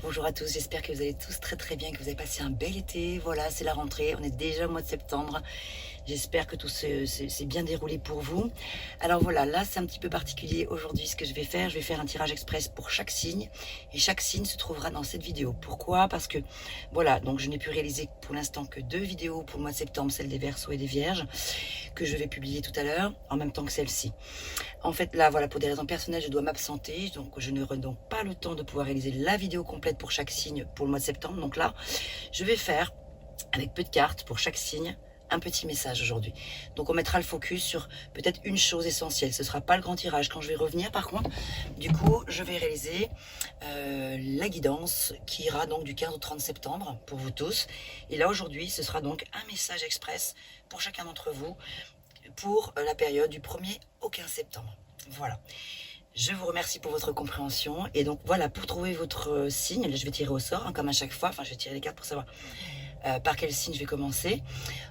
Bonjour à tous, j'espère que vous allez tous très bien, que vous avez passé un bel été. Voilà, c'est la rentrée, on est déjà au mois de septembre. J'espère que tout s'est bien déroulé pour vous. Alors voilà, là c'est un petit peu particulier aujourd'hui ce que je vais faire. Je vais faire un tirage express pour chaque signe et chaque signe se trouvera dans cette vidéo. Pourquoi? Parce que voilà, donc je n'ai pu réaliser pour l'instant que 2 vidéos pour le mois de septembre, celle des Verseaux et des Vierges, que je vais publier tout à l'heure, en même temps que celle-ci. En fait, là, voilà, pour des raisons personnelles, je dois m'absenter, donc je n'aurai donc pas le temps de pouvoir réaliser la vidéo complète pour chaque signe pour le mois de septembre. Donc là, je vais faire, avec peu de cartes pour chaque signe, un petit message aujourd'hui. Donc on mettra le focus sur peut-être une chose essentielle. Ce ne sera pas le grand tirage quand je vais revenir. Par contre, du coup, je vais réaliser la guidance qui ira donc du 15 au 30 septembre pour vous tous. Et là, aujourd'hui, ce sera donc un message express pour chacun d'entre vous pour la période du 1er au 15 septembre. Voilà. Je vous remercie pour votre compréhension. Et donc voilà, pour trouver votre signe, là, je vais tirer au sort, hein, comme à chaque fois. Enfin, je vais tirer les cartes pour savoir par quel signe je vais commencer.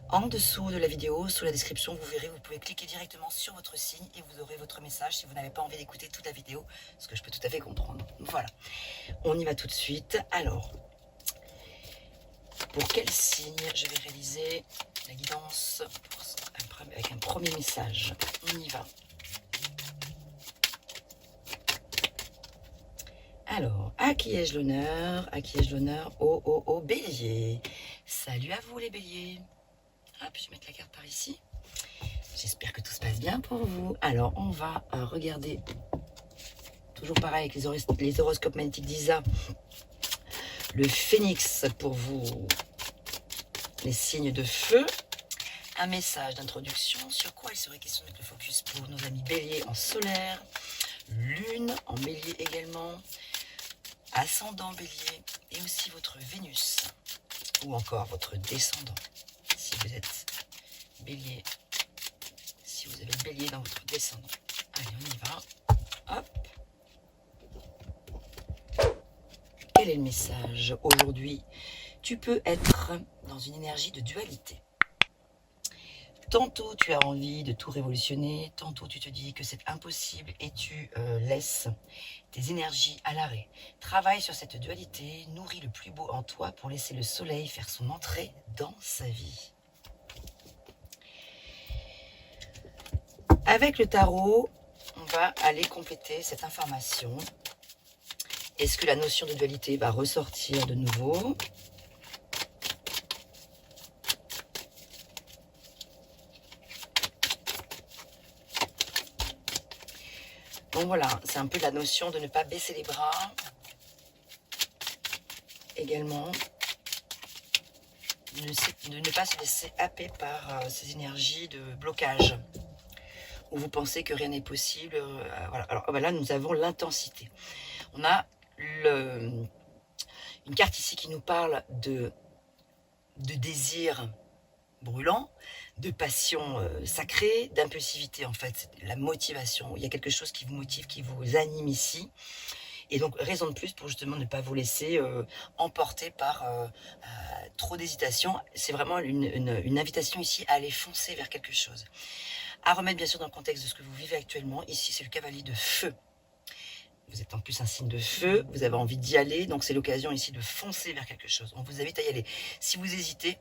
En dessous de la vidéo, sous la description, vous verrez, vous pouvez cliquer directement sur votre signe et vous aurez votre message si vous n'avez pas envie d'écouter toute la vidéo, ce que je peux tout à fait comprendre. Voilà, on y va tout de suite. Alors, pour quel signe je vais réaliser la guidance avec un premier message? On y va. Alors, à qui ai-je l'honneur? À qui ai-je l'honneur? Au bélier. Salut à vous les béliers. Hop, je vais mettre la carte par ici. J'espère que tout se passe bien pour vous. Alors, on va regarder, toujours pareil avec les horoscopes magnétiques d'Isa, le phénix pour vous, les signes de feu. Un message d'introduction. Sur quoi il serait question de mettre le focus pour nos amis béliers en solaire, lune en bélier également, ascendant bélier et aussi votre Vénus ou encore votre descendant. Si vous êtes bélier, si vous avez bélier dans votre descendant. Allez, on y va. Hop. Quel est le message aujourd'hui? Tu peux être dans une énergie de dualité. Tantôt tu as envie de tout révolutionner, tantôt tu te dis que c'est impossible et tu laisses tes énergies à l'arrêt. Travaille sur cette dualité, nourris le plus beau en toi pour laisser le soleil faire son entrée dans sa vie. Avec le tarot, on va aller compléter cette information. Est-ce que la notion de dualité va ressortir de nouveau ? Donc voilà, c'est un peu la notion de ne pas baisser les bras. Également, de ne pas se laisser happer par ces énergies de blocage, où vous pensez que rien n'est possible. Voilà. Alors là, nous avons l'intensité. On a une carte ici qui nous parle de désir brûlant, de passion sacrée, d'impulsivité en fait, la motivation. Il y a quelque chose qui vous motive, qui vous anime ici. Et donc, raison de plus pour justement ne pas vous laisser emporter par trop d'hésitation. C'est vraiment une invitation ici à aller foncer vers quelque chose. À remettre bien sûr dans le contexte de ce que vous vivez actuellement. Ici, c'est le cavalier de feu. Vous êtes en plus un signe de feu, vous avez envie d'y aller, donc c'est l'occasion ici de foncer vers quelque chose. On vous invite à y aller. Si vous hésitez,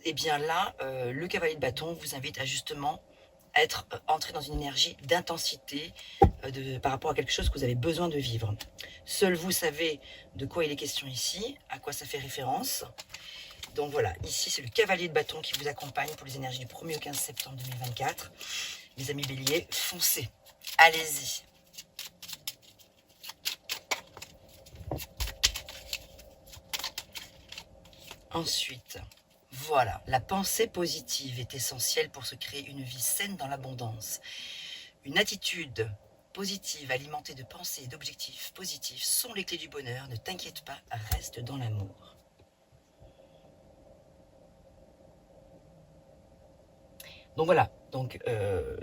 eh bien là, le cavalier de bâton vous invite à justement être entré dans une énergie d'intensité par rapport à quelque chose que vous avez besoin de vivre. Seul vous savez de quoi il est question ici, à quoi ça fait référence. Donc voilà, ici c'est le cavalier de bâton qui vous accompagne pour les énergies du 1er au 15 septembre 2024. Les amis béliers, foncez, allez-y. Ensuite, voilà, la pensée positive est essentielle pour se créer une vie saine dans l'abondance. Une attitude positive alimentée de pensées et d'objectifs positifs sont les clés du bonheur. Ne t'inquiète pas, reste dans l'amour. Donc voilà, donc,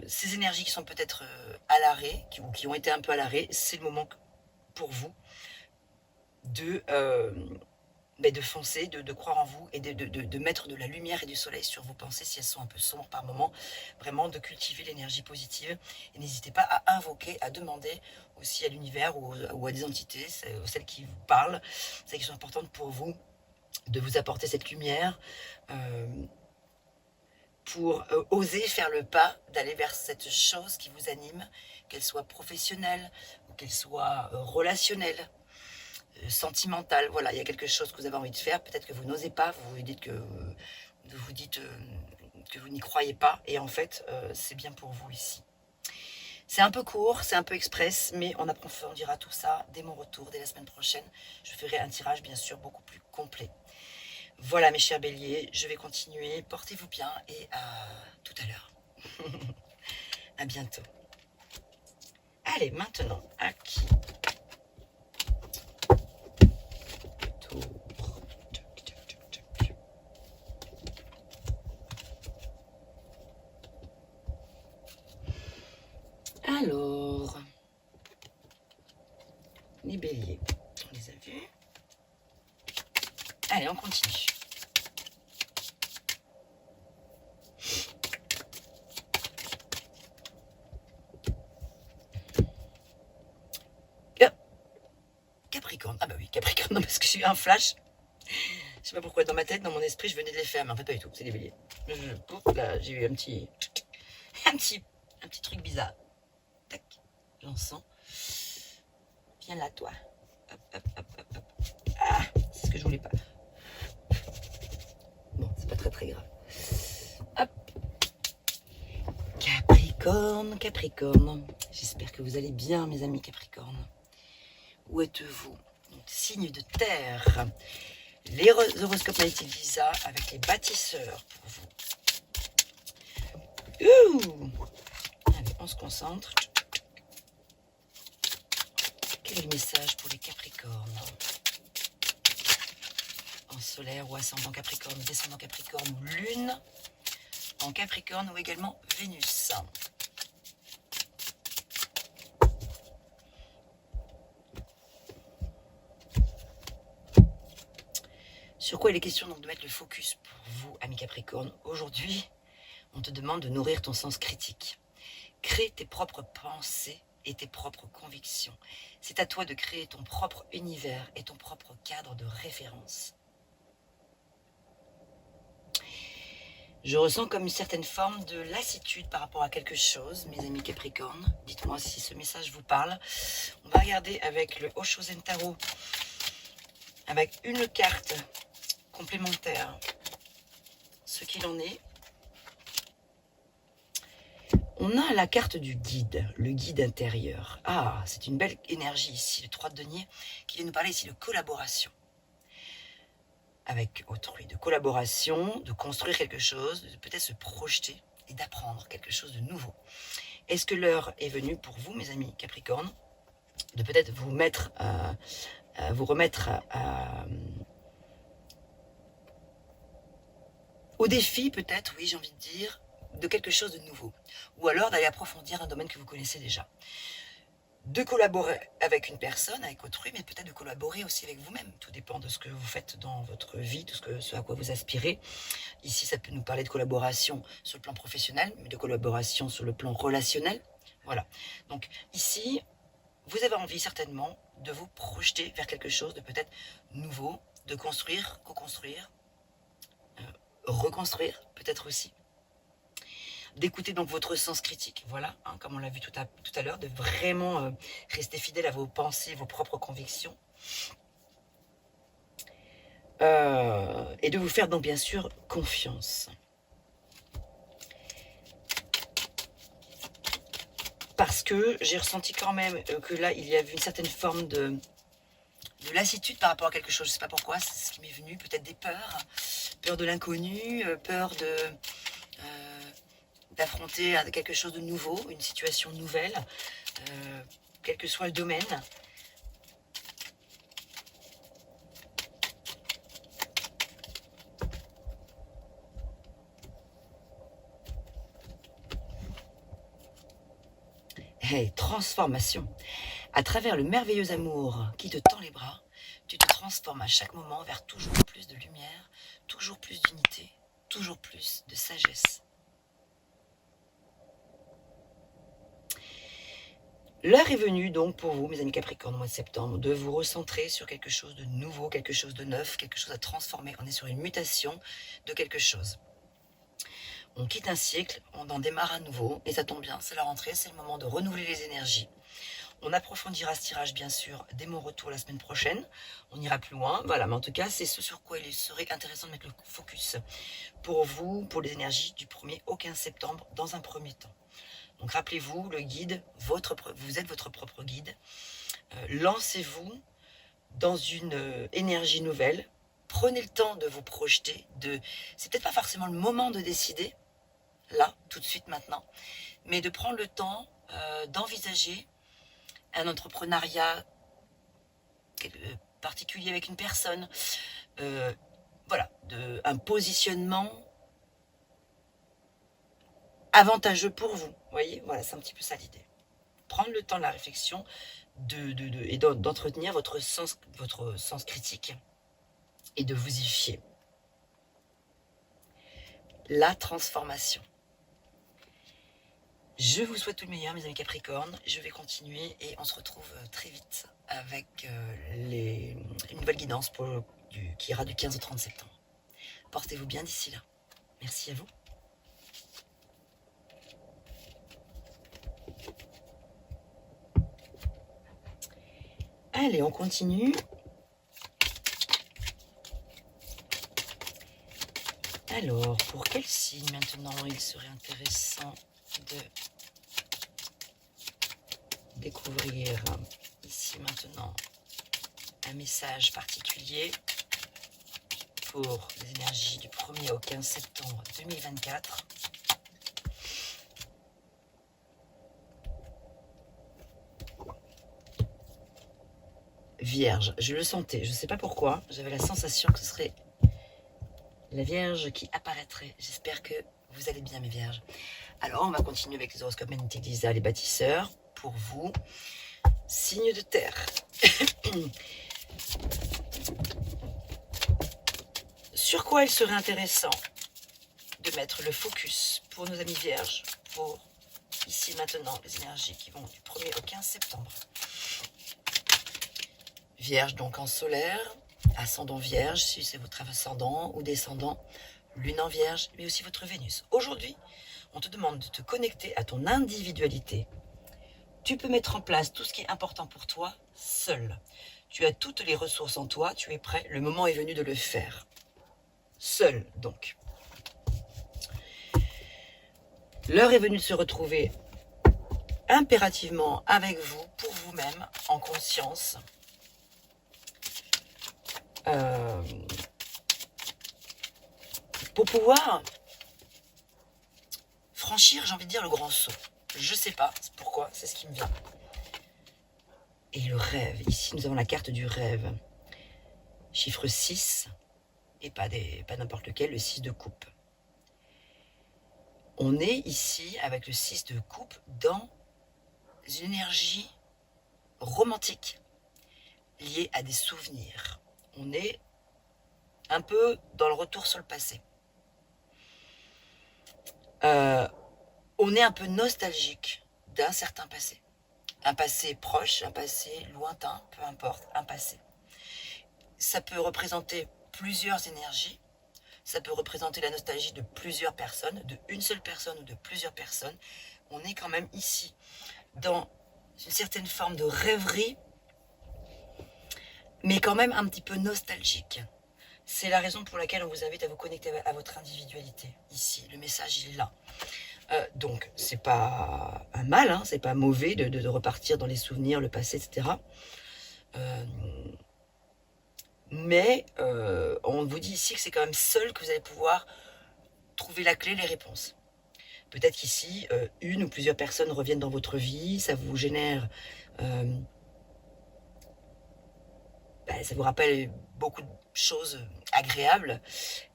ces énergies qui sont peut-être à l'arrêt, qui ont été un peu à l'arrêt, c'est le moment pour vous de mais de foncer, de croire en vous et de mettre de la lumière et du soleil sur vos pensées si elles sont un peu sombres par moment. Vraiment de cultiver l'énergie positive. Et n'hésitez pas à invoquer, à demander aussi à l'univers ou à des entités, celles qui vous parlent, celles qui sont importantes pour vous, de vous apporter cette lumière pour oser faire le pas d'aller vers cette chose qui vous anime, qu'elle soit professionnelle ou qu'elle soit relationnelle, sentimentale. Voilà, il y a quelque chose que vous avez envie de faire, peut-être que vous n'osez pas, vous dites que vous n'y croyez pas, et en fait, c'est bien pour vous ici. C'est un peu court, c'est un peu express, mais on approfondira tout ça dès mon retour, dès la semaine prochaine. Je ferai un tirage, bien sûr, beaucoup plus complet. Voilà, mes chers béliers, je vais continuer. Portez-vous bien et à tout à l'heure. À bientôt. Allez, maintenant, à qui? Tour. Alors, les béliers, on les a vus. Allez, on continue. Capricorne, ah bah oui, Capricorne, non, parce que j'ai eu un flash. Je sais pas pourquoi, dans ma tête, dans mon esprit, je venais de les faire, mais en fait pas du tout, c'est les béliers. Là, j'ai eu un petit truc bizarre. Tac, j'en sens. Viens là, toi. Hop, hop, hop, hop, hop. Ah, c'est ce que je voulais pas. Bon, c'est pas très grave. Hop. Capricorne, Capricorne. J'espère que vous allez bien, mes amis Capricorne. Où êtes-vous? Signe de terre. Les horoscopes magnétiques Visa avec les bâtisseurs pour vous. Ouh. Allez, on se concentre. Quel est le message pour les Capricornes? En solaire ou ascendant Capricorne, descendant Capricorne ou lune en Capricorne ou également Vénus. Sur quoi il est question donc de mettre le focus pour vous, amis Capricorne? Aujourd'hui, on te demande de nourrir ton sens critique. Crée tes propres pensées et tes propres convictions. C'est à toi de créer ton propre univers et ton propre cadre de référence. Je ressens comme une certaine forme de lassitude par rapport à quelque chose, mes amis Capricorne. Dites-moi si ce message vous parle. On va regarder avec le Oshozen Tarot, avec une carte complémentaire, ce qu'il en est. On a la carte du guide, le guide intérieur. Ah, c'est une belle énergie ici, le 3 de denier, qui vient nous parler ici de collaboration. Avec autrui, de collaboration, de construire quelque chose, de peut-être se projeter et d'apprendre quelque chose de nouveau. Est-ce que l'heure est venue pour vous, mes amis Capricorne, de peut-être vous mettre, vous remettre au défi, peut-être, oui, j'ai envie de dire, de quelque chose de nouveau. Ou alors d'aller approfondir un domaine que vous connaissez déjà. De collaborer avec une personne, avec autrui, mais peut-être de collaborer aussi avec vous-même. Tout dépend de ce que vous faites dans votre vie, de ce à quoi vous aspirez. Ici, ça peut nous parler de collaboration sur le plan professionnel, mais de collaboration sur le plan relationnel. Voilà. Donc ici, vous avez envie certainement de vous projeter vers quelque chose de peut-être nouveau, de construire, co-construire, reconstruire peut-être aussi. D'écouter donc votre sens critique, voilà, hein, comme on l'a vu tout à l'heure, de vraiment rester fidèle à vos pensées, vos propres convictions. Et de vous faire donc bien sûr confiance. Parce que j'ai ressenti quand même que là, il y avait une certaine forme de lassitude par rapport à quelque chose. Je ne sais pas pourquoi, c'est ce qui m'est venu, peut-être des peurs. Peur de l'inconnu, peur d'affronter quelque chose de nouveau, une situation nouvelle, quel que soit le domaine. Hey, transformation. À travers le merveilleux amour qui te tend les bras, tu te transformes à chaque moment vers toujours plus de lumière, toujours plus d'unité, toujours plus de sagesse. L'heure est venue donc pour vous, mes amis Capricorne, au mois de septembre, de vous recentrer sur quelque chose de nouveau, quelque chose de neuf, quelque chose à transformer. On est sur une mutation de quelque chose. On quitte un cycle, on en démarre un nouveau, et ça tombe bien, c'est la rentrée, c'est le moment de renouveler les énergies. On approfondira ce tirage, bien sûr, dès mon retour la semaine prochaine. On ira plus loin, voilà, mais en tout cas, c'est ce sur quoi il serait intéressant de mettre le focus pour vous, pour les énergies du 1er au 15 septembre, dans un premier temps. Donc rappelez-vous, le guide, vous êtes votre propre guide. Lancez-vous dans une énergie nouvelle. Prenez le temps de vous projeter. C'est peut-être pas forcément le moment de décider, là, tout de suite, maintenant, mais de prendre le temps d'envisager un entrepreneuriat particulier avec une personne. Voilà, un positionnement avantageux pour vous. Vous voyez, voilà, c'est un petit peu ça l'idée. Prendre le temps de la réflexion et d'entretenir votre sens critique et de vous y fier. La transformation. Je vous souhaite tout le meilleur, mes amis Capricorne. Je vais continuer et on se retrouve très vite avec une nouvelle guidance qui ira du 15 au 30 septembre. Portez-vous bien d'ici là. Merci à vous. Allez, on continue. Alors, pour quel signe maintenant il serait intéressant de découvrir ici maintenant un message particulier pour les énergies du 1er au 15 septembre 2024. Vierge, je le sentais, je ne sais pas pourquoi, j'avais la sensation que ce serait la Vierge qui apparaîtrait. J'espère que vous allez bien, mes Vierges. Alors, on va continuer avec les horoscopes magnétiques d'Isa, les bâtisseurs. Pour vous, signe de terre. Sur quoi il serait intéressant de mettre le focus pour nos amis Vierges, pour ici maintenant les énergies qui vont du 1er au 15 septembre. Vierge donc en solaire, ascendant Vierge, si c'est votre ascendant ou descendant, lune en Vierge, mais aussi votre Vénus. Aujourd'hui, on te demande de te connecter à ton individualité. Tu peux mettre en place tout ce qui est important pour toi seul. Tu as toutes les ressources en toi, tu es prêt, le moment est venu de le faire. Seul donc. L'heure est venue de se retrouver impérativement avec vous, pour vous-même, en conscience. Pour pouvoir franchir, j'ai envie de dire, le grand saut. Je sais pas pourquoi, c'est ce qui me vient. Et le rêve, ici nous avons la carte du rêve. Chiffre 6, et pas n'importe lequel, le 6 de coupe. On est ici, avec le 6 de coupe, dans une énergie romantique, liée à des souvenirs. On est un peu dans le retour sur le passé. On est un peu nostalgique d'un certain passé. Un passé proche, un passé lointain, peu importe, un passé. Ça peut représenter plusieurs énergies. Ça peut représenter la nostalgie de plusieurs personnes, de une seule personne ou de plusieurs personnes. On est quand même ici dans une certaine forme de rêverie, mais quand même un petit peu nostalgique. C'est la raison pour laquelle on vous invite à vous connecter à votre individualité. Ici, le message il est là. Donc, c'est pas un mal, hein, c'est pas mauvais de repartir dans les souvenirs, le passé, etc. Mais on vous dit ici que c'est quand même seul que vous allez pouvoir trouver la clé, les réponses. Peut-être qu'ici, une ou plusieurs personnes reviennent dans votre vie, ça vous génère... ça vous rappelle beaucoup de choses agréables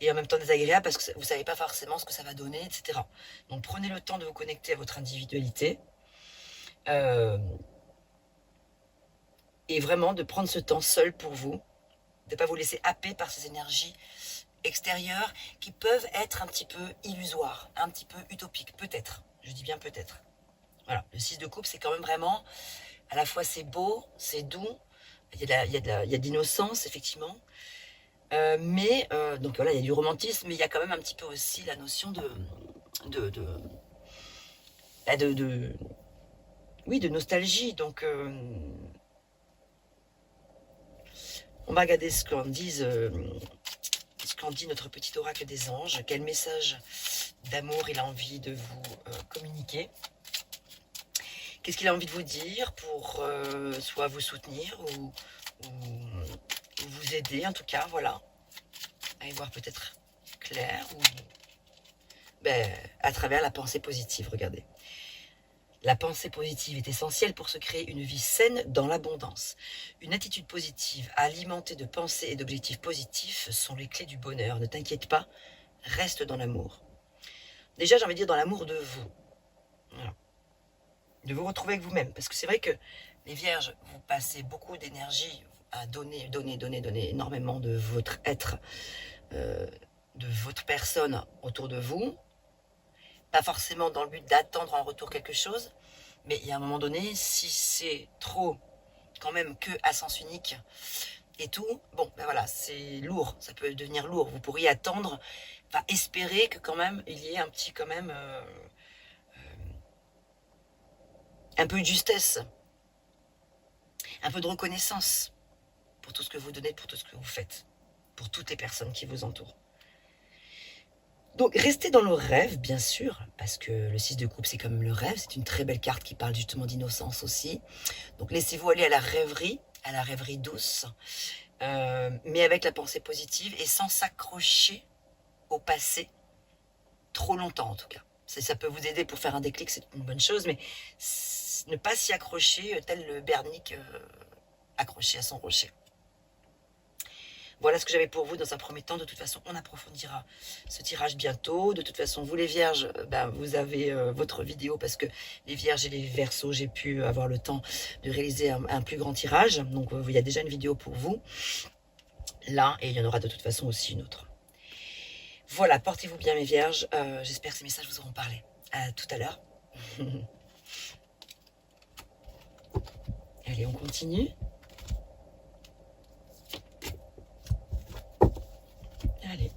et en même temps désagréables parce que vous ne savez pas forcément ce que ça va donner, etc. Donc prenez le temps de vous connecter à votre individualité. et vraiment de prendre ce temps seul pour vous, de ne pas vous laisser happer par ces énergies extérieures qui peuvent être un petit peu illusoires, un petit peu utopiques, peut-être, je dis bien peut-être. Voilà, le 6 de coupe, c'est quand même vraiment, à la fois c'est beau, c'est doux, il y a de l'innocence, effectivement, donc voilà, il y a du romantisme, mais il y a quand même un petit peu aussi la notion oui, de nostalgie. Donc, on va regarder ce qu'en dit notre petit oracle des anges. Quel message d'amour il a envie de vous communiquer. Qu'est-ce qu'il a envie de vous dire pour soit vous soutenir ou vous aider, en tout cas, voilà. À y voir peut-être clair ou à travers la pensée positive, regardez. La pensée positive est essentielle pour se créer une vie saine dans l'abondance. Une attitude positive alimentée de pensées et d'objectifs positifs sont les clés du bonheur. Ne t'inquiète pas, reste dans l'amour. Déjà, j'ai envie de dire dans l'amour de vous. Voilà. De vous retrouver avec vous-même. Parce que c'est vrai que les vierges, vous passez beaucoup d'énergie à donner énormément de votre être, de votre personne autour de vous. Pas forcément dans le but d'attendre en retour quelque chose, mais il y a un moment donné, si c'est trop, quand même, que à sens unique et tout, bon, voilà, c'est lourd, ça peut devenir lourd. Vous pourriez attendre, enfin, espérer que quand même, il y ait un petit, quand même, un peu de justesse, un peu de reconnaissance pour tout ce que vous donnez, pour tout ce que vous faites, pour toutes les personnes qui vous entourent. Donc, restez dans le rêve, bien sûr, parce que le 6 de coupe, c'est quand même le rêve. C'est une très belle carte qui parle justement d'innocence aussi. Donc, laissez-vous aller à la rêverie douce, mais avec la pensée positive et sans s'accrocher au passé trop longtemps, en tout cas. Ça peut vous aider pour faire un déclic, c'est une bonne chose, mais ne pas s'y accrocher tel le bernique accroché à son rocher. Voilà ce que j'avais pour vous dans un premier temps. De toute façon, on approfondira ce tirage bientôt. De toute façon, vous les vierges, vous avez votre vidéo parce que les vierges et les verseaux, j'ai pu avoir le temps de réaliser un plus grand tirage. Donc, il y a déjà une vidéo pour vous. Là, et il y en aura de toute façon aussi une autre. Voilà, portez-vous bien mes vierges. J'espère que ces messages vous auront parlé. À tout à l'heure. Allez, on continue. Allez.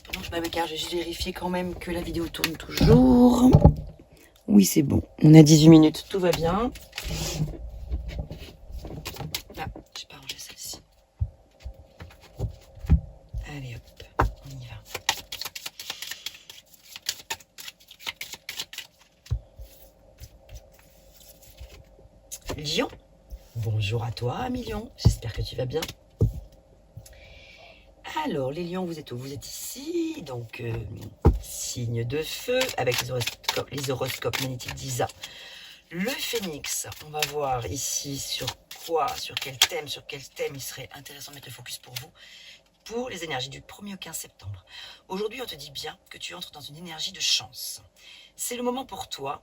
Pendant que je m'amécarte, je vais juste vérifier quand même que la vidéo tourne toujours. Oui, c'est bon. On a 18 minutes, tout va bien. Ah, j'ai pas rangé celle-ci. Allez hop, on y va. Lion, bonjour à toi, Lion. J'espère que tu vas bien. Alors, les lions, vous êtes où? Vous êtes ici, donc signe de feu, avec les horoscopes magnétiques d'Isa. Le phénix, on va voir ici sur quel thème il serait intéressant de mettre le focus pour vous, pour les énergies du 1er au 15 septembre. Aujourd'hui, on te dit bien que tu entres dans une énergie de chance. C'est le moment pour toi,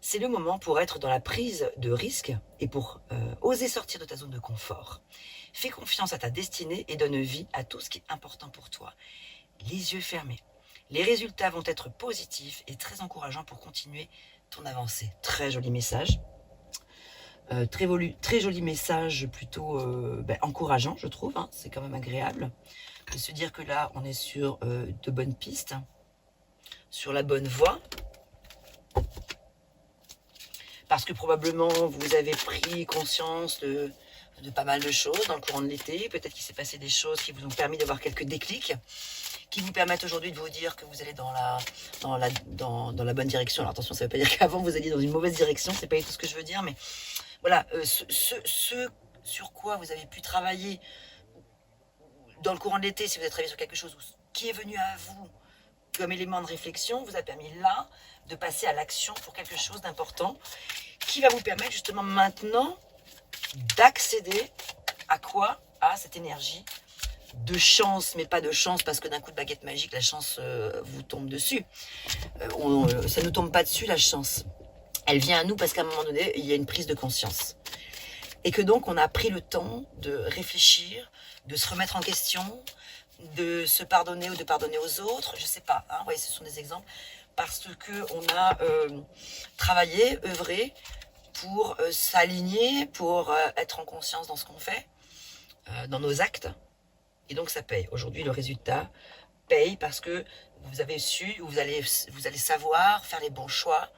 c'est le moment pour être dans la prise de risque et pour oser sortir de ta zone de confort. Fais confiance à ta destinée et donne vie à tout ce qui est important pour toi. Les yeux fermés. Les résultats vont être positifs et très encourageants pour continuer ton avancée. Très joli message. Très joli message, plutôt encourageant, je trouve. Hein. C'est quand même agréable de se dire que là, on est sur de bonnes pistes, sur la bonne voie. Parce que probablement, vous avez pris conscience de pas mal de choses dans le courant de l'été. Peut-être qu'il s'est passé des choses qui vous ont permis d'avoir quelques déclics, qui vous permettent aujourd'hui de vous dire que vous allez dans la bonne direction. Alors attention, ça ne veut pas dire qu'avant vous alliez dans une mauvaise direction, c'est pas du tout ce que je veux dire, mais voilà, ce sur quoi vous avez pu travailler dans le courant de l'été, si vous avez travaillé sur quelque chose qui est venu à vous comme élément de réflexion, vous a permis là de passer à l'action pour quelque chose d'important qui va vous permettre justement maintenant d'accéder à quoi? À cette énergie de chance, mais pas de chance parce que d'un coup de baguette magique, la chance vous tombe dessus. Ça ne nous tombe pas dessus, la chance. Elle vient à nous parce qu'à un moment donné, il y a une prise de conscience. Et que donc, on a pris le temps de réfléchir, de se remettre en question, de se pardonner ou de pardonner aux autres, je sais pas, hein, ouais, ce sont des exemples, parce qu'on a travaillé, œuvré pour s'aligner, pour être en conscience dans ce qu'on fait, dans nos actes, et donc ça paye. Aujourd'hui, le résultat paye parce que vous avez su, vous allez savoir faire les bons choix,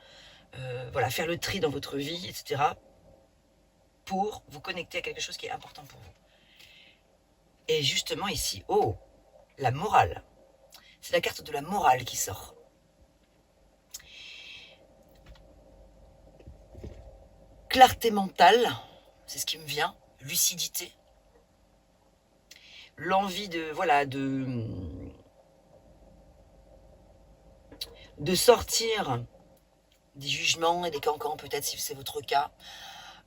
voilà, faire le tri dans votre vie, etc., pour vous connecter à quelque chose qui est important pour vous. Et justement ici, oh, la morale. C'est la carte de la morale qui sort. Clarté mentale, c'est ce qui me vient, lucidité. L'envie de, voilà, de sortir des jugements et des cancans, peut-être si c'est votre cas,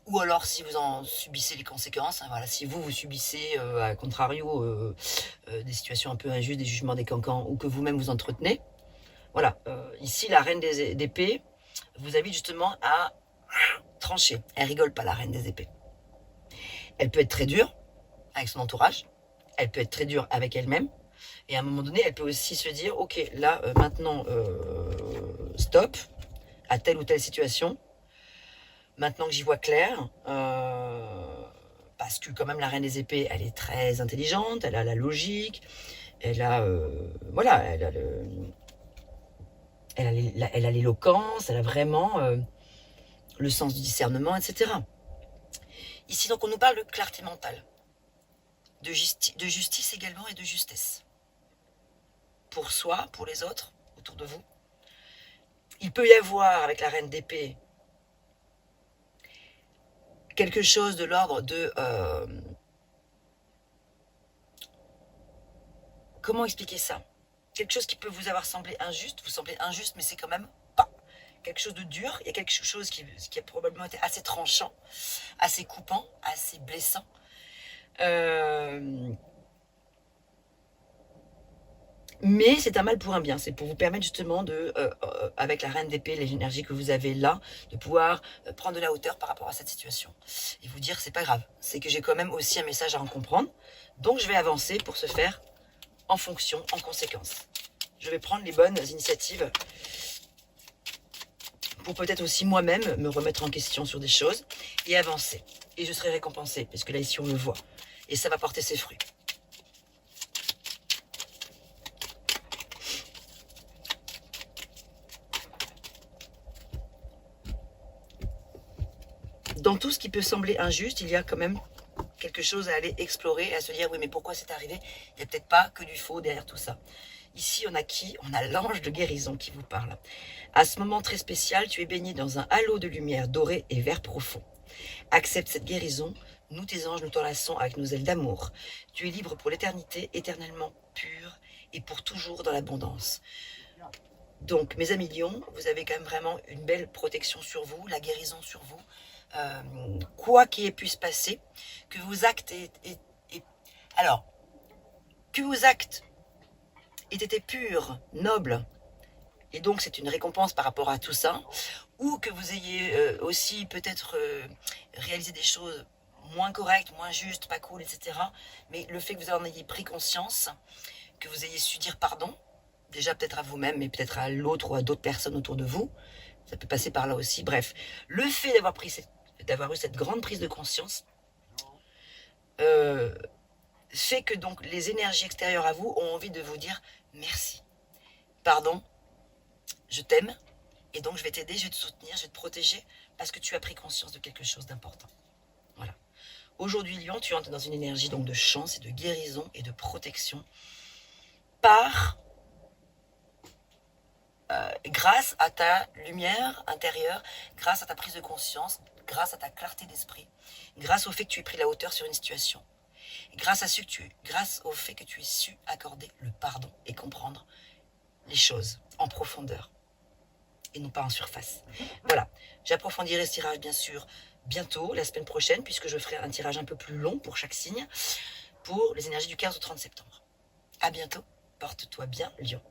ou alors si vous en subissez les conséquences, hein, voilà, si vous subissez, à contrario, des situations un peu injustes, des jugements, des cancans, ou que vous-même vous entretenez. Voilà, ici, la reine d'épée vous invite justement à trancher. Elle rigole pas, la reine des épées. Elle peut être très dure avec son entourage, elle peut être très dure avec elle-même, et à un moment donné, elle peut aussi se dire, ok, là, maintenant, stop, à telle ou telle situation, maintenant que j'y vois clair, parce que quand même la reine des épées, elle est très intelligente, elle a la logique, elle a, voilà, elle a l'éloquence, elle a vraiment le sens du discernement, etc. Ici, donc, on nous parle de clarté mentale, de justice également et de justesse. Pour soi, pour les autres, autour de vous. Il peut y avoir, avec la reine d'épée, quelque chose de l'ordre de... comment expliquer ça? Quelque chose qui peut vous avoir semblé injuste, mais c'est quand même pas quelque chose de dur. Il y a quelque chose qui a probablement été assez tranchant, assez coupant, assez blessant. Mais c'est un mal pour un bien, c'est pour vous permettre justement de, avec la reine d'épée, les énergies que vous avez là, de pouvoir prendre de la hauteur par rapport à cette situation. Et vous dire, c'est pas grave, c'est que j'ai quand même aussi un message à en comprendre, donc je vais avancer pour ce faire en fonction, en conséquence. Je vais prendre les bonnes initiatives pour peut-être aussi moi-même me remettre en question sur des choses et avancer. Et je serai récompensée, parce que là ici on le voit, et ça va porter ses fruits. Dans tout ce qui peut sembler injuste, il y a quand même quelque chose à aller explorer, à se dire, oui, mais pourquoi c'est arrivé? Il n'y a peut-être pas que du faux derrière tout ça. Ici, on a qui? On a l'ange de guérison qui vous parle. À ce moment très spécial, tu es baigné dans un halo de lumière dorée et vert profond. Accepte cette guérison. Nous, tes anges, nous t'enlaçons avec nos ailes d'amour. Tu es libre pour l'éternité, éternellement pur et pour toujours dans l'abondance. Donc, mes amis lions, vous avez quand même vraiment une belle protection sur vous, la guérison sur vous. Quoi qu'il ait pu se passer, que vos actes alors, que vos actes aient été purs, nobles, et donc c'est une récompense par rapport à tout ça, ou que vous ayez aussi peut-être réalisé des choses moins correctes, moins justes, pas cool, etc. Mais le fait que vous en ayez pris conscience, que vous ayez su dire pardon, déjà peut-être à vous-même, mais peut-être à l'autre ou à d'autres personnes autour de vous, ça peut passer par là aussi. Bref, le fait d'avoir eu cette grande prise de conscience fait que donc les énergies extérieures à vous ont envie de vous dire merci, pardon, je t'aime, et donc je vais t'aider, je vais te soutenir, je vais te protéger, parce que tu as pris conscience de quelque chose d'important. Voilà. Aujourd'hui, Lion, tu entres dans une énergie donc de chance et de guérison et de protection grâce à ta lumière intérieure, grâce à ta prise de conscience, grâce à ta clarté d'esprit, grâce au fait que tu aies pris la hauteur sur une situation, grâce au fait que tu aies su accorder le pardon et comprendre les choses en profondeur et non pas en surface. Voilà, j'approfondirai ce tirage bien sûr bientôt, la semaine prochaine, puisque je ferai un tirage un peu plus long pour chaque signe, pour les énergies du 15 au 30 septembre. À bientôt, porte-toi bien, Lion.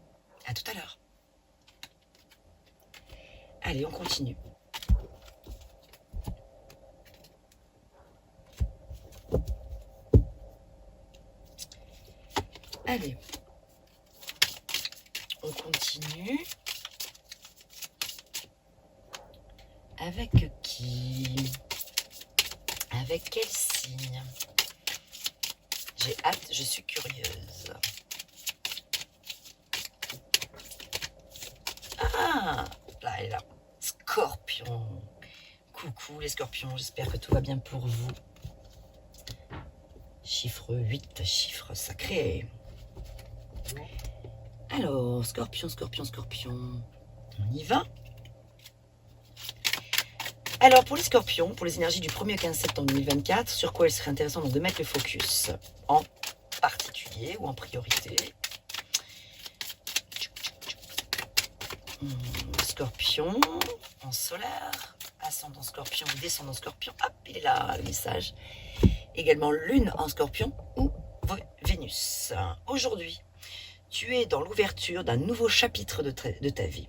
À tout à l'heure. Allez, on continue. Allez, on continue. Avec qui? Avec quel signe? J'ai hâte, je suis curieuse. Ah, là elle est là. Scorpion. Coucou les scorpions, j'espère que tout va bien pour vous. Chiffre 8, chiffre sacré. Alors, scorpion, scorpion, scorpion. On y va. Alors, pour les scorpions, pour les énergies du 1er au 15 septembre 2024, sur quoi il serait intéressant donc de mettre le focus en particulier ou en priorité? Scorpion, en solaire, ascendant scorpion ou descendant scorpion. Hop, il est là, le message. Également lune en scorpion ou Vénus. Aujourd'hui, tu es dans l'ouverture d'un nouveau chapitre de ta vie.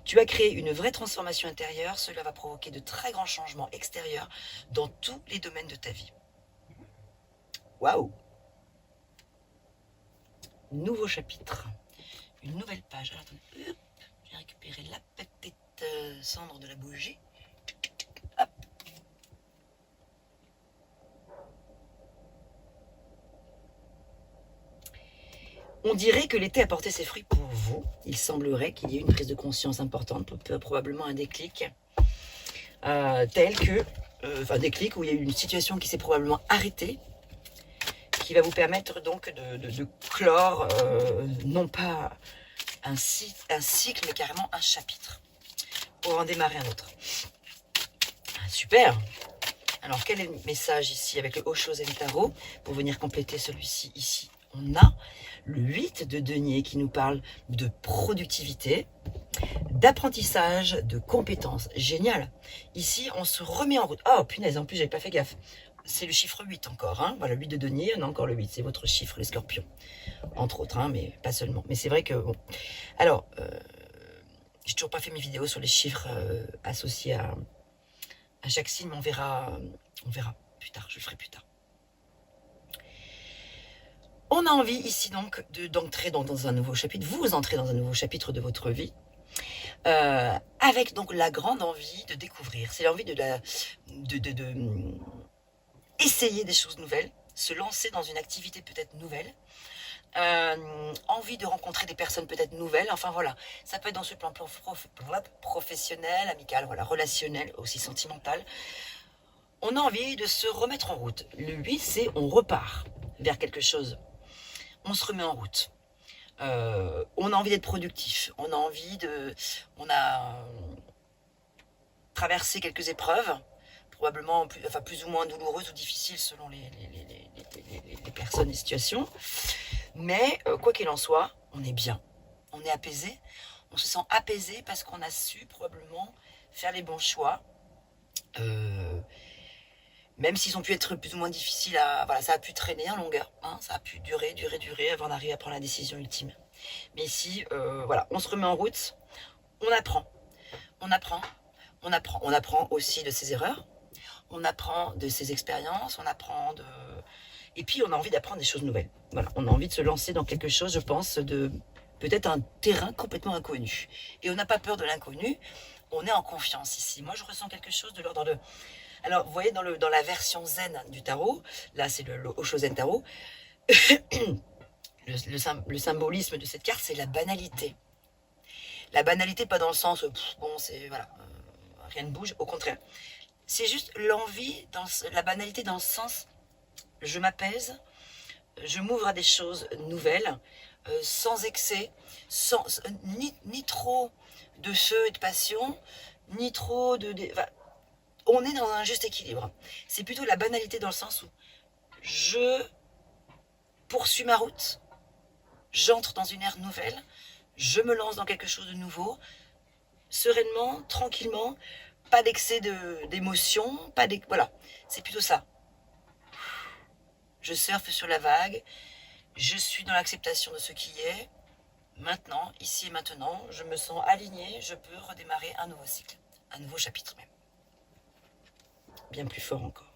Tu as créé une vraie transformation intérieure, cela va provoquer de très grands changements extérieurs dans tous les domaines de ta vie. Waouh! Nouveau chapitre, une nouvelle page. Alors, attendez, hop, je vais récupérer la petite cendre de la bougie. Hop. On dirait que l'été a porté ses fruits pour vous. Il semblerait qu'il y ait une prise de conscience importante, probablement un déclic, tel que, un déclic où il y a eu une situation qui s'est probablement arrêtée, qui va vous permettre donc de clore, non pas un cycle, mais carrément un chapitre, pour en démarrer un autre. Super! Alors, quel est le message ici avec le Oshozen Tarot? Pour venir compléter celui-ci, ici, on a le 8 de denier qui nous parle de productivité, d'apprentissage, de compétences. Génial! Ici, on se remet en route. Oh, punaise, en plus, j'avais pas fait gaffe. C'est le chiffre 8 encore. Hein. Voilà, 8 de denier, on a encore le 8. C'est votre chiffre, les scorpions. Entre autres, hein, mais pas seulement. Mais c'est vrai que, bon. Alors, j'ai toujours pas fait mes vidéos sur les chiffres associés à chaque signe, mais on verra plus tard, je le ferai plus tard. On a envie ici donc d'entrer dans un nouveau chapitre, vous entrez dans un nouveau chapitre de votre vie, avec donc la grande envie de découvrir, c'est l'envie essayer des choses nouvelles, se lancer dans une activité peut-être nouvelle, envie de rencontrer des personnes peut-être nouvelles, enfin voilà, ça peut être dans ce plan professionnel, amical, voilà, relationnel, aussi sentimental. On a envie de se remettre en route. Le 8, c'est on repart vers quelque chose. On se remet en route. On a envie d'être productif. On a traversé quelques épreuves, probablement plus ou moins douloureuses ou difficiles selon les personnes et les situations. Mais quoi qu'il en soit, on est bien. On est apaisé. On se sent apaisé parce qu'on a su probablement faire les bons choix. Même s'ils ont pu être plus ou moins difficiles voilà, ça a pu traîner en longueur, hein, ça a pu durer avant d'arriver à prendre la décision ultime. Mais ici, voilà, on se remet en route, on apprend aussi de ses erreurs, on apprend de ses expériences, et puis on a envie d'apprendre des choses nouvelles. Voilà, on a envie de se lancer dans quelque chose, je pense, de peut-être un terrain complètement inconnu. Et on n'a pas peur de l'inconnu, on est en confiance ici. Moi, je ressens quelque chose de l'ordre de... Alors, vous voyez, dans la version zen du tarot, là, c'est le Oshozen Tarot, le symbolisme de cette carte, c'est la banalité. La banalité, pas dans le sens, bon, c'est, voilà, rien ne bouge, au contraire. C'est juste l'envie, la banalité dans le sens, je m'apaise, je m'ouvre à des choses nouvelles, sans excès, ni trop de feu et de passion, ni trop on est dans un juste équilibre. C'est plutôt la banalité dans le sens où je poursuis ma route, j'entre dans une ère nouvelle, je me lance dans quelque chose de nouveau, sereinement, tranquillement, pas d'excès d'émotion, voilà, c'est plutôt ça. Je surfe sur la vague, je suis dans l'acceptation de ce qui est. Maintenant, ici et maintenant, je me sens alignée, je peux redémarrer un nouveau cycle, un nouveau chapitre même. Bien plus fort encore.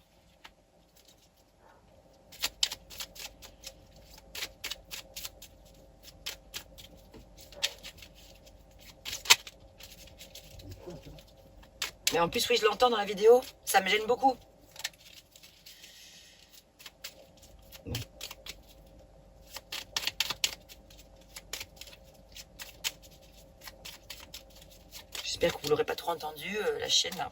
en plus, oui, je l'entends dans la vidéo. Ça me gêne beaucoup. Bon. J'espère que vous l'aurez pas trop entendu. La chienne, là,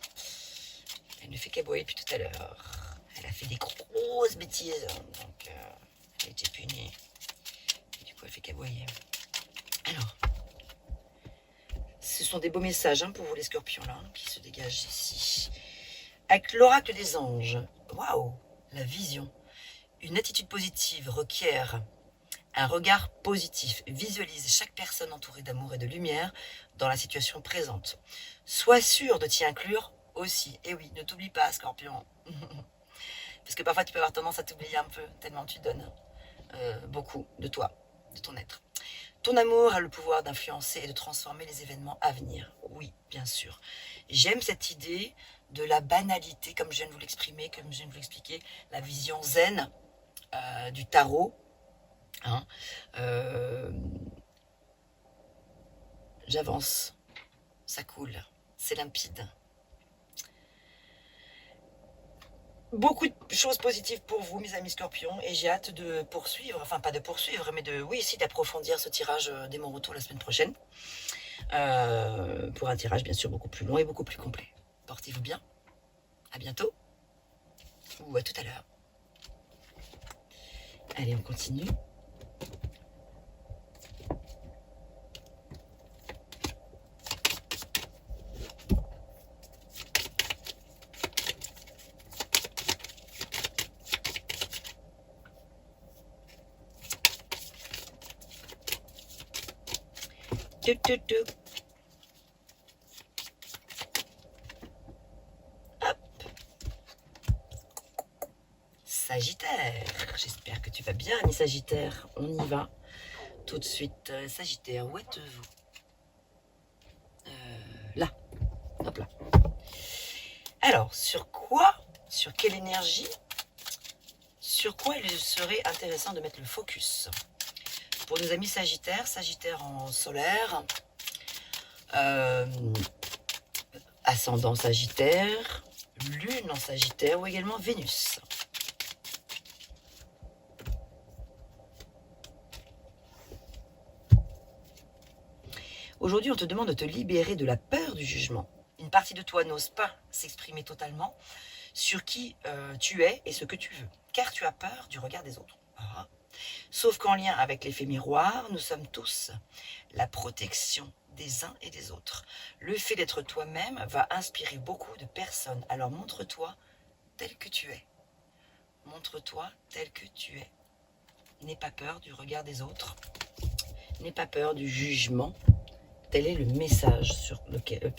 elle ne fait qu'aboyer depuis tout à l'heure. Elle a fait des grosses bêtises. Donc, elle a été punie. Et du coup, elle fait qu'aboyer. Alors, ce sont des beaux messages pour vous les scorpions là, qui se dégagent ici. Avec l'oracle des anges, waouh, la vision. Une attitude positive requiert un regard positif. Visualise chaque personne entourée d'amour et de lumière dans la situation présente. Sois sûr de t'y inclure aussi. Et oui, ne t'oublie pas, scorpion. Parce que parfois tu peux avoir tendance à t'oublier un peu, tellement tu donnes beaucoup de toi, de ton être. Ton amour a le pouvoir d'influencer et de transformer les événements à venir. Oui, bien sûr. J'aime cette idée de la banalité, comme je viens de vous l'exprimer, comme je viens de vous l'expliquer, la vision zen du tarot. Hein. J'avance, ça coule, c'est limpide. Beaucoup de choses positives pour vous, mes amis scorpions, et j'ai hâte de poursuivre, enfin pas de poursuivre, mais de, oui, ici d'approfondir ce tirage dès mon retour la semaine prochaine, pour un tirage bien sûr beaucoup plus long et beaucoup plus complet. Portez-vous bien, à bientôt, ou à tout à l'heure. Allez, on continue. Hop. Sagittaire, j'espère que tu vas bien, ami Sagittaire. On y va tout de suite. Sagittaire, où êtes-vous? Là, hop là. Alors, sur quelle énergie, sur quoi il serait intéressant de mettre le focus? Pour nos amis Sagittaire, Sagittaire en solaire, ascendant Sagittaire, Lune en Sagittaire ou également Vénus. Aujourd'hui, on te demande de te libérer de la peur du jugement. Une partie de toi n'ose pas s'exprimer totalement sur qui tu es et ce que tu veux, car tu as peur du regard des autres. Ah. Sauf qu'en lien avec l'effet miroir, nous sommes tous la protection des uns et des autres. Le fait d'être toi-même va inspirer beaucoup de personnes. Alors montre-toi tel que tu es. Montre-toi tel que tu es. N'aie pas peur du regard des autres. N'aie pas peur du jugement. Tel est le message sur lequel,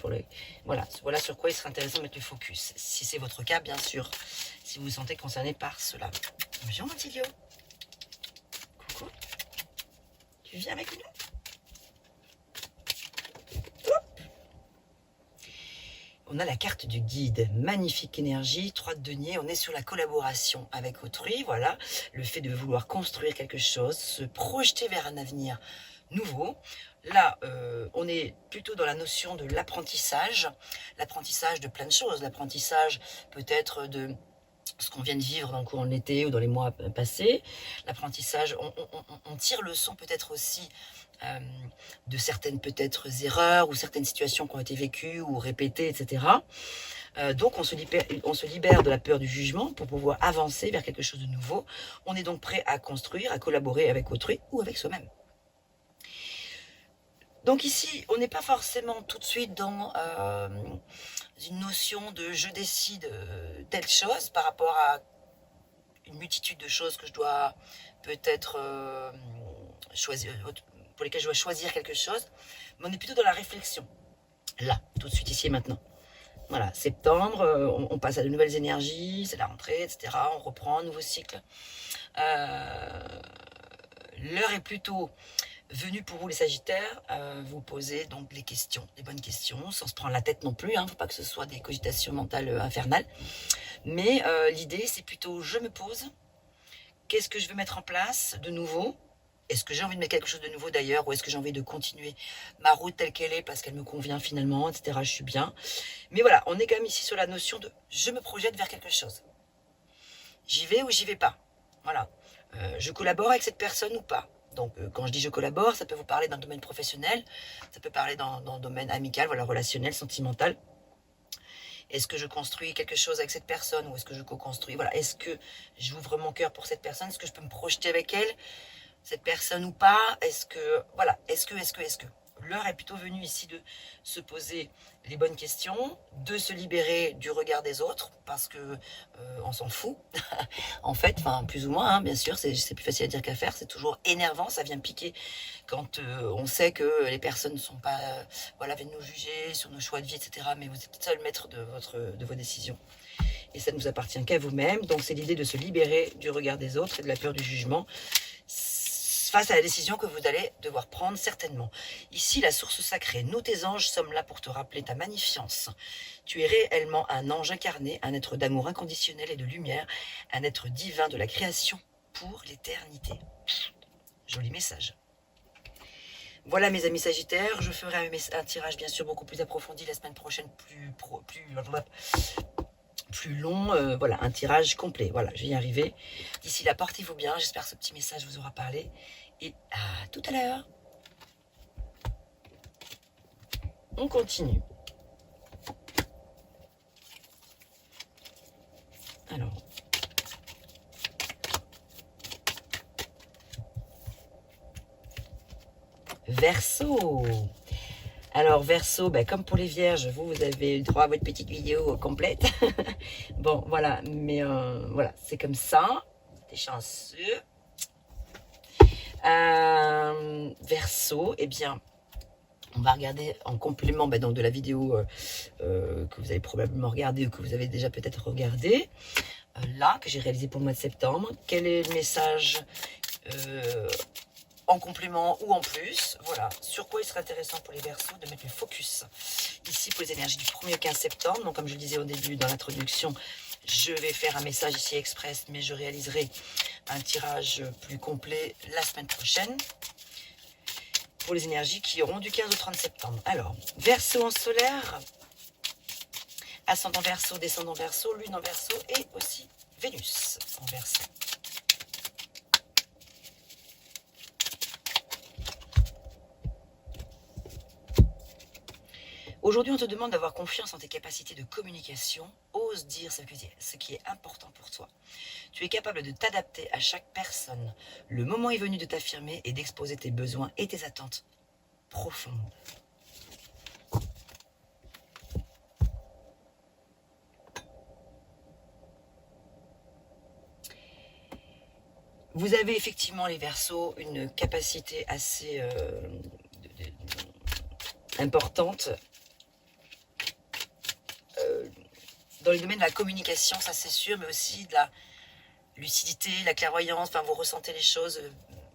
voilà sur quoi il serait intéressant de mettre le focus. Si c'est votre cas, bien sûr. Si vous vous sentez concerné par cela. Bonjour Montilio. Coucou. Tu viens avec nous? Hop. On a la carte du guide. Magnifique énergie, 3 de denier. On est sur la collaboration avec autrui. Voilà. Le fait de vouloir construire quelque chose, se projeter vers un avenir nouveau. Là, on est plutôt dans la notion de l'apprentissage de plein de choses, l'apprentissage peut-être de ce qu'on vient de vivre dans le courant de l'été ou dans les mois passés, l'apprentissage, on tire leçon peut-être aussi de certaines peut-être erreurs ou certaines situations qui ont été vécues ou répétées, etc. Donc on se libère de la peur du jugement pour pouvoir avancer vers quelque chose de nouveau. On est donc prêt à construire, à collaborer avec autrui ou avec soi-même. Donc ici, on n'est pas forcément tout de suite dans une notion de je décide telle chose par rapport à une multitude de choses que je dois peut-être choisir, pour lesquelles je dois choisir quelque chose, mais on est plutôt dans la réflexion, là, tout de suite, ici et maintenant. Voilà, septembre, on passe à de nouvelles énergies, c'est la rentrée, etc. On reprend un nouveau cycle. L'heure est plutôt venue pour vous les Sagittaires, vous posez donc les questions, les bonnes questions, sans se prendre la tête non plus, faut pas que ce soit des cogitations mentales infernales. Mais l'idée c'est plutôt je me pose, qu'est-ce que je veux mettre en place de nouveau, est-ce que j'ai envie de mettre quelque chose de nouveau d'ailleurs, ou est-ce que j'ai envie de continuer ma route telle qu'elle est parce qu'elle me convient finalement, etc. Je suis bien. Mais voilà, on est quand même ici sur la notion de je me projette vers quelque chose. J'y vais ou j'y vais pas. Voilà. Je collabore avec cette personne ou pas. Donc, quand je dis je collabore, ça peut vous parler dans le domaine professionnel, ça peut parler dans le domaine amical, voilà, relationnel, sentimental. Est-ce que je construis quelque chose avec cette personne ou est-ce que je co-construis? Voilà. Est-ce que j'ouvre mon cœur pour cette personne? Est-ce que je peux me projeter avec elle, cette personne ou pas? Est-ce que, voilà, est-ce que l'heure est plutôt venue ici de se poser les bonnes questions, de se libérer du regard des autres, parce que on s'en fout, en fait, enfin plus ou moins, hein, bien sûr, c'est plus facile à dire qu'à faire, c'est toujours énervant, ça vient piquer quand on sait que les personnes ne sont pas, voilà, viennent nous juger sur nos choix de vie, etc. Mais vous êtes seul maître de vos décisions. Et ça ne vous appartient qu'à vous-même, donc c'est l'idée de se libérer du regard des autres et de la peur du jugement, face à la décision que vous allez devoir prendre certainement. Ici, la source sacrée, nous tes anges sommes là pour te rappeler ta magnificence. Tu es réellement un ange incarné, un être d'amour inconditionnel et de lumière, un être divin de la création pour l'éternité. Joli message. Voilà mes amis Sagittaires, je ferai un tirage bien sûr beaucoup plus approfondi la semaine prochaine, plus long, voilà, un tirage complet, voilà, je vais y arriver. D'ici là, portez-vous bien, j'espère que ce petit message vous aura parlé, et à tout à l'heure. On continue. Alors, Verseau. Alors Verseau, ben, comme pour les Vierges, vous avez le droit à votre petite vidéo complète. Bon, voilà, mais voilà, c'est comme ça. T'es chanceux. Verseau, eh bien, on va regarder en complément donc de la vidéo que vous avez probablement regardée ou que vous avez déjà peut-être regardé, là, que j'ai réalisé pour le mois de septembre. Quel est le message en complément ou en plus, voilà, sur quoi il serait intéressant pour les Verseaux de mettre le focus ici pour les énergies du 1er au 15 septembre. Donc comme je le disais au début dans l'introduction, je vais faire un message ici express, mais je réaliserai un tirage plus complet la semaine prochaine pour les énergies qui auront du 15 au 30 septembre. Alors, Verseau en solaire, ascendant Verseau, descendant Verseau, lune en Verseau et aussi Vénus en Verseau. Aujourd'hui, on te demande d'avoir confiance en tes capacités de communication. Ose dire ce qui est important pour toi. Tu es capable de t'adapter à chaque personne. Le moment est venu de t'affirmer et d'exposer tes besoins et tes attentes profondes. Vous avez effectivement, les Verseaux, une capacité assez importante dans les domaines de la communication, ça c'est sûr, mais aussi de la lucidité, la clairvoyance, enfin vous ressentez les choses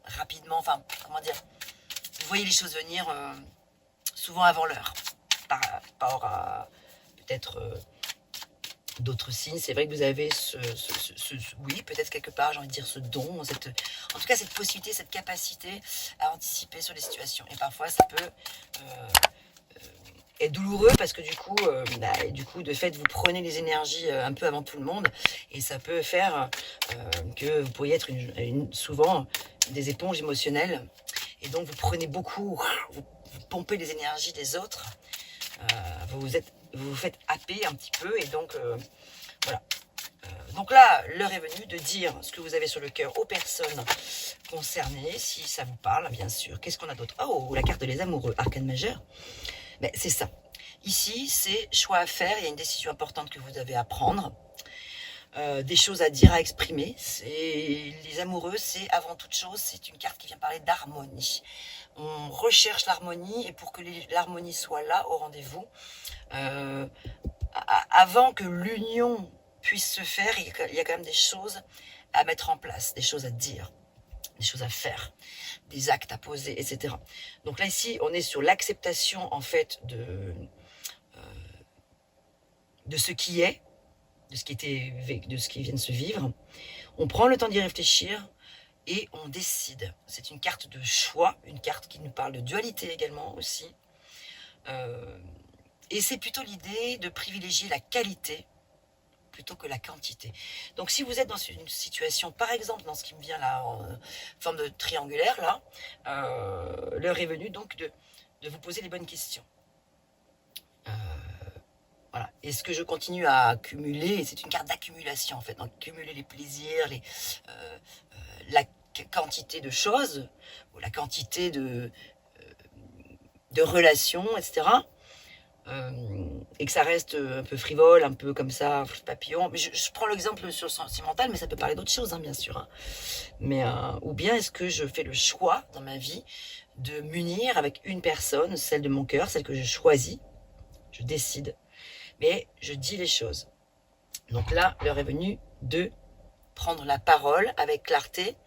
rapidement, enfin comment dire, vous voyez les choses venir souvent avant l'heure, par rapport à peut-être d'autres signes. C'est vrai que vous avez oui, peut-être quelque part, j'ai envie de dire ce don, en tout cas cette possibilité, cette capacité à anticiper sur les situations. Et parfois ça peut est douloureux parce que du coup, de fait, vous prenez les énergies un peu avant tout le monde et ça peut faire que vous pourriez être souvent des éponges émotionnelles et donc vous prenez beaucoup, vous pompez les énergies des autres, vous vous faites happer un petit peu et donc voilà. Donc là, l'heure est venue de dire ce que vous avez sur le cœur aux personnes concernées, si ça vous parle, bien sûr. Qu'est-ce qu'on a d'autre? Oh, la carte des amoureux, arcane majeur. Ben, c'est ça. Ici, c'est choix à faire. Il y a une décision importante que vous avez à prendre. Des choses à dire, à exprimer. Les amoureux, c'est avant toute chose, c'est une carte qui vient parler d'harmonie. On recherche l'harmonie et pour que l'harmonie soit là, au rendez-vous, avant que l'union puisse se faire, il y a quand même des choses à mettre en place, des choses à dire, des choses à faire, des actes à poser, etc. Donc là, ici, on est sur l'acceptation, en fait, de ce qui est, de ce qui vient de se vivre. On prend le temps d'y réfléchir, et on décide. C'est une carte de choix, une carte qui nous parle de dualité également aussi. Et c'est plutôt l'idée de privilégier la qualité plutôt que la quantité. Donc si vous êtes dans une situation, par exemple dans ce qui me vient là, en forme de triangulaire là, l'heure est venue donc de vous poser les bonnes questions. Voilà. Est-ce que je continue à accumuler? C'est une carte d'accumulation en fait, donc cumuler les plaisirs, la quantité de choses, ou la quantité de relations, etc. Et que ça reste un peu frivole, un peu comme ça, papillon. Mais je prends l'exemple sur le sentimental, mais ça peut parler d'autres choses, hein, bien sûr. Hein. Mais, ou bien est-ce que je fais le choix dans ma vie de m'unir avec une personne, celle de mon cœur, celle que je choisis, je décide, mais je dis les choses. Donc là, l'heure est venue de prendre la parole avec clarté,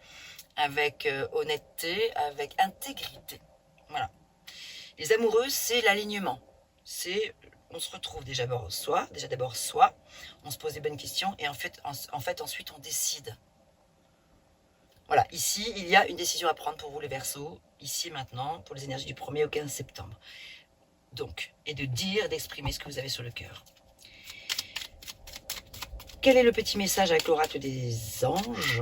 avec honnêteté, avec intégrité. Voilà. Les amoureux, c'est l'alignement. On se retrouve déjà d'abord soi, on se pose des bonnes questions et en fait ensuite on décide. Voilà, ici il y a une décision à prendre pour vous les Verseaux, ici et maintenant, pour les énergies du 1er au 15 septembre. Donc, et de dire, d'exprimer ce que vous avez sur le cœur. Quel est le petit message avec l'oracle des anges?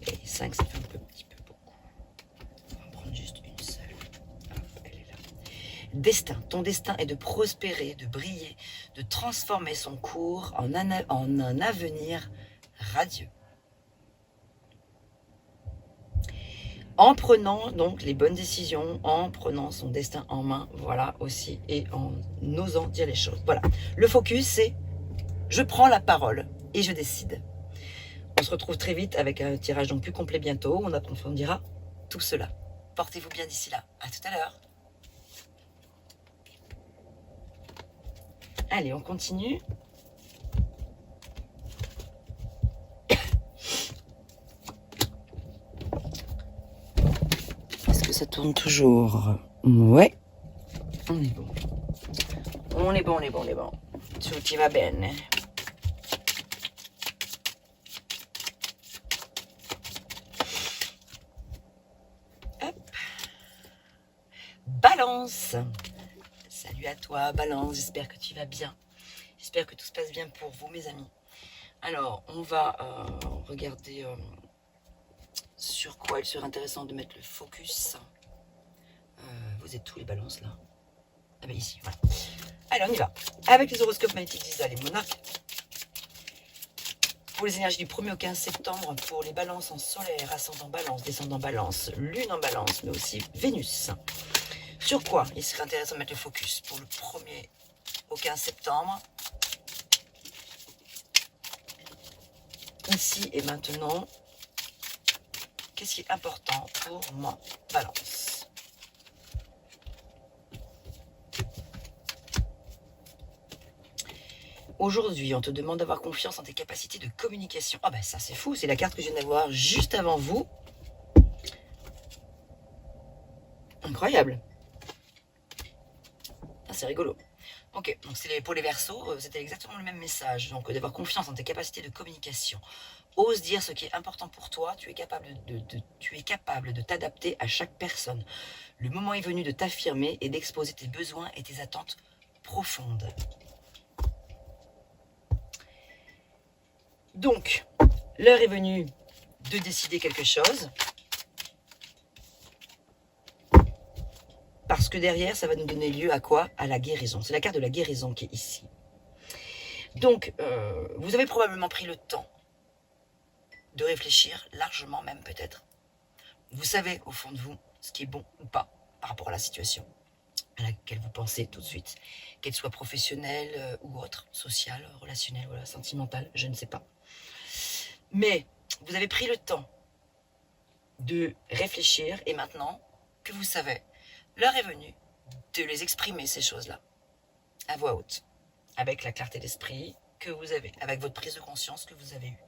Et 5, ça fait un petit peu beaucoup. On va prendre juste une seule. Hop, elle est là. Destin. Ton destin est de prospérer, de briller, de transformer son cours en un avenir radieux. En prenant donc les bonnes décisions, en prenant son destin en main, voilà aussi, et en osant dire les choses. Voilà. Le focus, c'est je prends la parole et je décide. On se retrouve très vite avec un tirage donc plus complet bientôt. On approfondira tout cela. Portez-vous bien d'ici là. À tout à l'heure. Allez, on continue. Est-ce que ça tourne toujours? Ouais. On est bon. On est bon. Tutti va bene. Hop. Balance. Salut à toi, Balance. J'espère que tu vas bien. J'espère que tout se passe bien pour vous, mes amis. Alors, on va regarder sur quoi il serait intéressant de mettre le focus. Vous êtes tous les balances là? Ah ben ici, voilà. Allez, on y va. Avec les horoscopes magnétiques d'Isa, les monarques. Pour les énergies du 1er au 15 septembre, pour les balances en solaire, ascendant balance, descendant balance, lune en balance, mais aussi Vénus. Sur quoi il serait intéressant de mettre le focus pour le 1er au 15 septembre? Ici et maintenant, qu'est-ce qui est important pour moi, balance? Aujourd'hui, on te demande d'avoir confiance en tes capacités de communication. Ah ben ça c'est fou, c'est la carte que je viens d'avoir juste avant vous. Incroyable. Ah, c'est rigolo. Ok, donc c'est pour les Verseaux, c'était exactement le même message. Donc d'avoir confiance en tes capacités de communication. Ose dire ce qui est important pour toi, tu es capable de t'adapter à chaque personne. Le moment est venu de t'affirmer et d'exposer tes besoins et tes attentes profondes. Donc, l'heure est venue de décider quelque chose. Parce que derrière, ça va nous donner lieu à quoi? À la guérison. C'est la carte de la guérison qui est ici. Donc, vous avez probablement pris le temps de réfléchir, largement même peut-être. Vous savez au fond de vous ce qui est bon ou pas par rapport à la situation à laquelle vous pensez tout de suite. Qu'elle soit professionnelle ou autre, sociale, relationnelle, voilà, sentimentale, je ne sais pas. Mais vous avez pris le temps de réfléchir et maintenant que vous savez, l'heure est venue de les exprimer, ces choses-là, à voix haute, avec la clarté d'esprit que vous avez, avec votre prise de conscience que vous avez eue.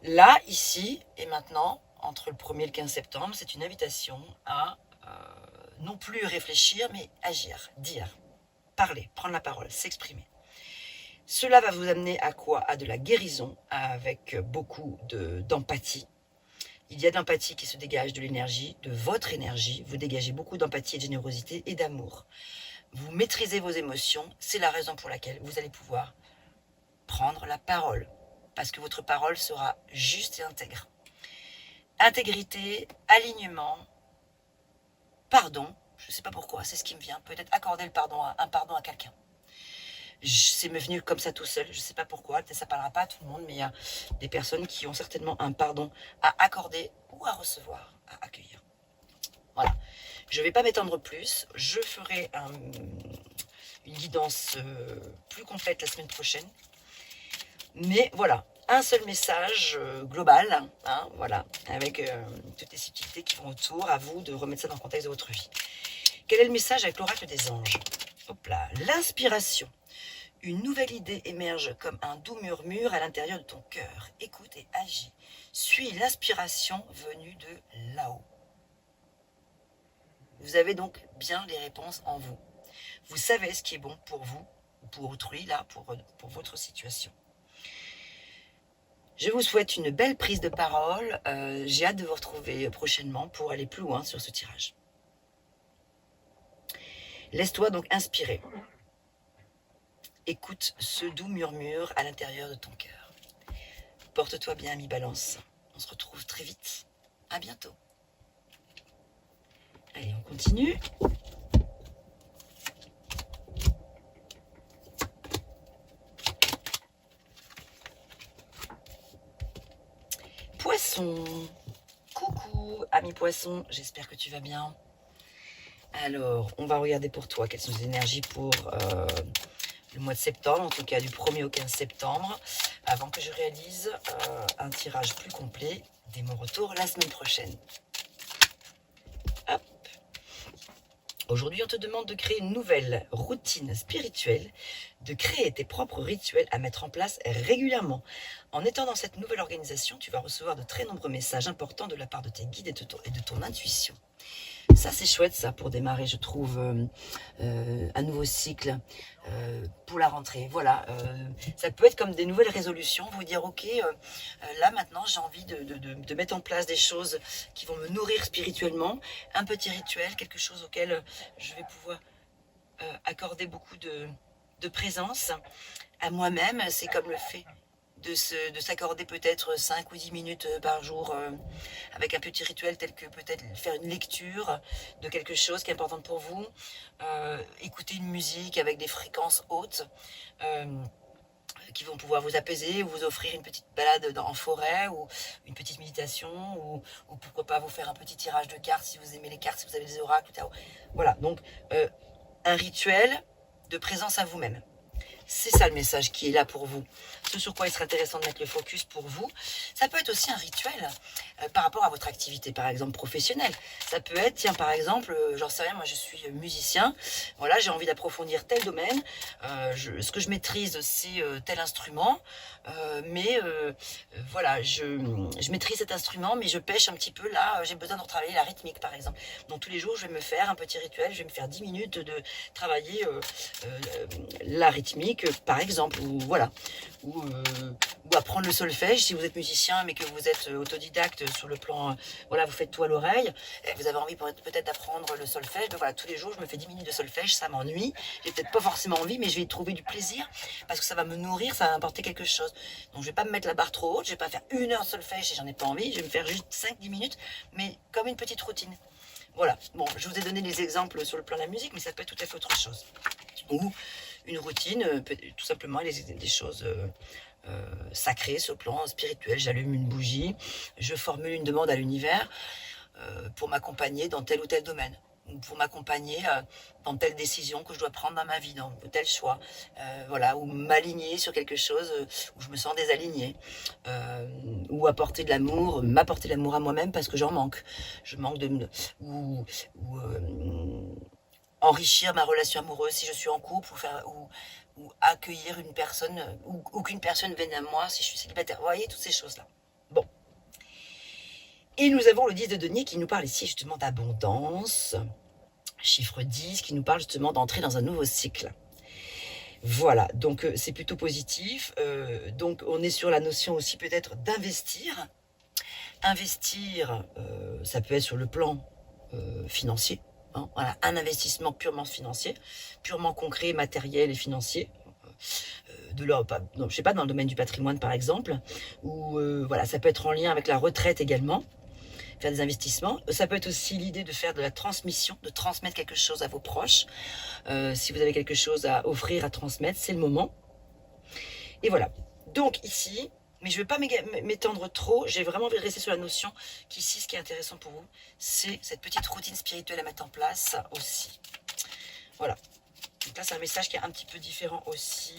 Là, ici et maintenant, entre le 1er et le 15 septembre, c'est une invitation à non plus réfléchir, mais agir, dire, parler, prendre la parole, s'exprimer. Cela va vous amener à quoi? À de la guérison, avec beaucoup d'empathie. Il y a de l'empathie qui se dégage de l'énergie, de votre énergie. Vous dégagez beaucoup d'empathie, de générosité et d'amour. Vous maîtrisez vos émotions. C'est la raison pour laquelle vous allez pouvoir prendre la parole. Parce que votre parole sera juste et intègre. Intégrité, alignement, pardon. Je ne sais pas pourquoi, c'est ce qui me vient. Peut-être accorder un pardon à quelqu'un. C'est me venu comme ça tout seul, je ne sais pas pourquoi, peut-être ça ne parlera pas à tout le monde, mais il y a des personnes qui ont certainement un pardon à accorder ou à recevoir, à accueillir. Voilà, je ne vais pas m'étendre plus, je ferai une guidance plus complète la semaine prochaine. Mais voilà, un seul message global, hein, voilà, avec toutes les subtilités qui vont autour, à vous de remettre ça dans le contexte de votre vie. Quel est le message avec l'oracle des anges? Hop là, l'inspiration. Une nouvelle idée émerge comme un doux murmure à l'intérieur de ton cœur. Écoute et agis. Suis l'inspiration venue de là-haut. Vous avez donc bien les réponses en vous. Vous savez ce qui est bon pour vous, ou pour autrui, là, pour votre situation. Je vous souhaite une belle prise de parole. J'ai hâte de vous retrouver prochainement pour aller plus loin sur ce tirage. Laisse-toi donc inspirer. Écoute ce doux murmure à l'intérieur de ton cœur. Porte-toi bien, ami Balance. On se retrouve très vite. À bientôt. Allez, on continue. Poisson. Coucou, ami Poisson. J'espère que tu vas bien. Alors, on va regarder pour toi quelles sont les énergies pour le mois de septembre, en tout cas du 1er au 15 septembre, avant que je réalise un tirage plus complet dès mon retour la semaine prochaine. Hop. Aujourd'hui, on te demande de créer une nouvelle routine spirituelle, de créer tes propres rituels à mettre en place régulièrement. En étant dans cette nouvelle organisation, tu vas recevoir de très nombreux messages importants de la part de tes guides et de ton intuition. Ça, c'est chouette, ça, pour démarrer, je trouve, un nouveau cycle pour la rentrée. Voilà, ça peut être comme des nouvelles résolutions, vous dire, ok, là, maintenant, j'ai envie de mettre en place des choses qui vont me nourrir spirituellement, un petit rituel, quelque chose auquel je vais pouvoir accorder beaucoup de présence à moi-même. C'est comme le fait de s'accorder peut-être 5 ou 10 minutes par jour avec un petit rituel tel que peut-être faire une lecture de quelque chose qui est important pour vous, écouter une musique avec des fréquences hautes qui vont pouvoir vous apaiser, ou vous offrir une petite balade en forêt, ou une petite méditation, ou pourquoi pas vous faire un petit tirage de cartes si vous aimez les cartes, si vous avez des oracles, etc. Voilà, donc un rituel de présence à vous-même. C'est ça le message qui est là pour vous. Ce sur quoi il serait intéressant de mettre le focus pour vous. Ça peut être aussi un rituel par rapport à votre activité, par exemple professionnelle. Ça peut être, tiens, par exemple, j'en sais rien, moi je suis musicien. Voilà, j'ai envie d'approfondir tel domaine. Ce que je maîtrise, c'est tel instrument. Voilà, je maîtrise cet instrument, mais je pêche un petit peu là. J'ai besoin de retravailler la rythmique, par exemple. Donc tous les jours, je vais me faire un petit rituel. Je vais me faire 10 minutes de travailler la rythmique, par exemple, ou voilà, ou apprendre le solfège si vous êtes musicien mais que vous êtes autodidacte sur le plan, voilà, vous faites tout à l'oreille, vous avez envie peut-être d'apprendre le solfège, ben voilà, tous les jours je me fais 10 minutes de solfège, ça m'ennuie, j'ai peut-être pas forcément envie, mais je vais y trouver du plaisir parce que ça va me nourrir, ça va m'apporter quelque chose. Donc je vais pas me mettre la barre trop haute, je vais pas faire 1 heure de solfège si j'en ai pas envie, je vais me faire juste 5-10 minutes, mais comme une petite routine. Voilà, bon, je vous ai donné des exemples sur le plan de la musique, mais ça peut être tout à fait autre chose. Ou une routine, tout simplement des choses sacrées sur le plan spirituel. J'allume une bougie, je formule une demande à l'univers pour m'accompagner dans tel ou tel domaine, ou pour m'accompagner dans telle décision que je dois prendre dans ma vie, dans tel choix, voilà, ou m'aligner sur quelque chose où je me sens désalignée, ou apporter de l'amour, m'apporter de l'amour à moi-même parce que j'en manque. Je manque ou enrichir ma relation amoureuse si je suis en couple, ou accueillir une personne, ou qu'une personne vienne à moi si je suis célibataire. Vous voyez, toutes ces choses-là. Bon. Et nous avons le 10 de denier qui nous parle ici justement d'abondance. Chiffre 10 qui nous parle justement d'entrer dans un nouveau cycle. Voilà, donc c'est plutôt positif. Donc on est sur la notion aussi peut-être d'investir. Investir, ça peut être sur le plan financier. Hein, voilà, un investissement purement financier, purement concret, matériel et financier. Non, je sais pas, dans le domaine du patrimoine par exemple, ou voilà, ça peut être en lien avec la retraite également, faire des investissements. Ça peut être aussi l'idée de faire de la transmission, de transmettre quelque chose à vos proches. Si vous avez quelque chose à offrir, à transmettre, c'est le moment. Et voilà. Donc ici, mais je ne veux pas m'étendre trop, j'ai vraiment envie de rester sur la notion qu'ici, ce qui est intéressant pour vous, c'est cette petite routine spirituelle à mettre en place aussi. Voilà. Donc là, c'est un message qui est un petit peu différent aussi.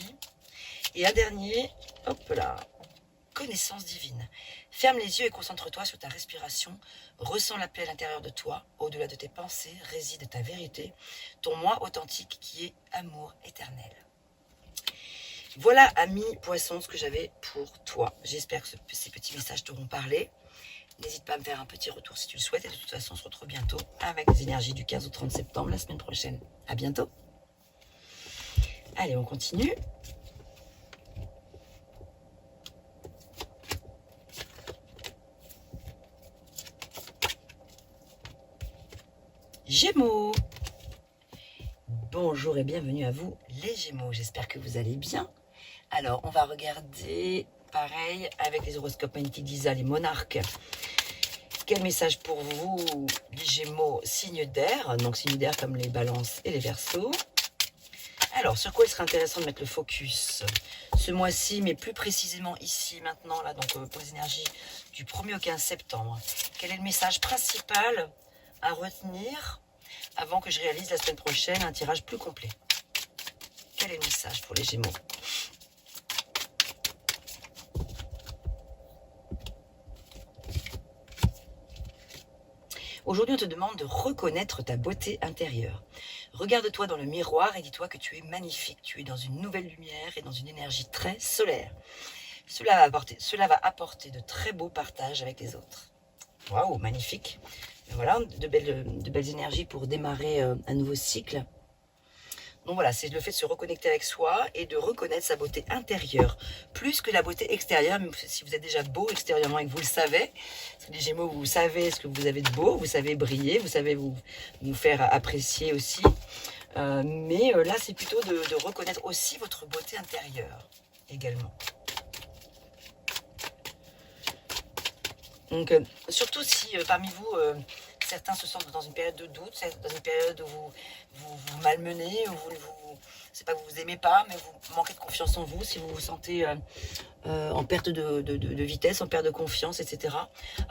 Et un dernier, hop là, connaissance divine. Ferme les yeux et concentre-toi sur ta respiration. Ressens la paix à l'intérieur de toi. Au-delà de tes pensées réside ta vérité, ton moi authentique qui est amour éternel. Voilà, ami poisson, ce que j'avais pour toi. J'espère que ces petits messages t'auront parlé. N'hésite pas à me faire un petit retour si tu le souhaites. Et de toute façon, on se retrouve bientôt avec des énergies du 15 au 30 septembre, la semaine prochaine. À bientôt. Allez, on continue. Gémeaux. Bonjour et bienvenue à vous les Gémeaux. J'espère que vous allez bien. Alors, on va regarder, pareil, avec les horoscopes magnétiques d'Isa, les monarques. Quel message pour vous, les Gémeaux, signe d'air, donc signe d'air comme les balances et les verseaux. Alors, sur quoi il serait intéressant de mettre le focus ce mois-ci, mais plus précisément ici, maintenant, là, donc pour les énergies du 1er au 15 septembre. Quel est le message principal à retenir avant que je réalise la semaine prochaine un tirage plus complet? Quel est le message pour les Gémeaux? Aujourd'hui, on te demande de reconnaître ta beauté intérieure. Regarde-toi dans le miroir et dis-toi que tu es magnifique. Tu es dans une nouvelle lumière et dans une énergie très solaire. Cela va apporter de très beaux partages avec les autres. Waouh, magnifique. Et voilà, de belles énergies pour démarrer un nouveau cycle. Donc voilà, c'est le fait de se reconnecter avec soi et de reconnaître sa beauté intérieure, plus que la beauté extérieure, même si vous êtes déjà beau extérieurement et que vous le savez. Parce que les Gémeaux, vous savez ce que vous avez de beau, vous savez briller, vous savez vous faire apprécier aussi. Mais là, c'est plutôt de reconnaître aussi votre beauté intérieure également. Donc, surtout si parmi vous, certains se sentent dans une période de doute, dans une période où vous malmenez, où c'est pas que vous vous aimez pas, mais vous manquez de confiance en vous, si vous vous sentez en perte de vitesse, en perte de confiance, etc.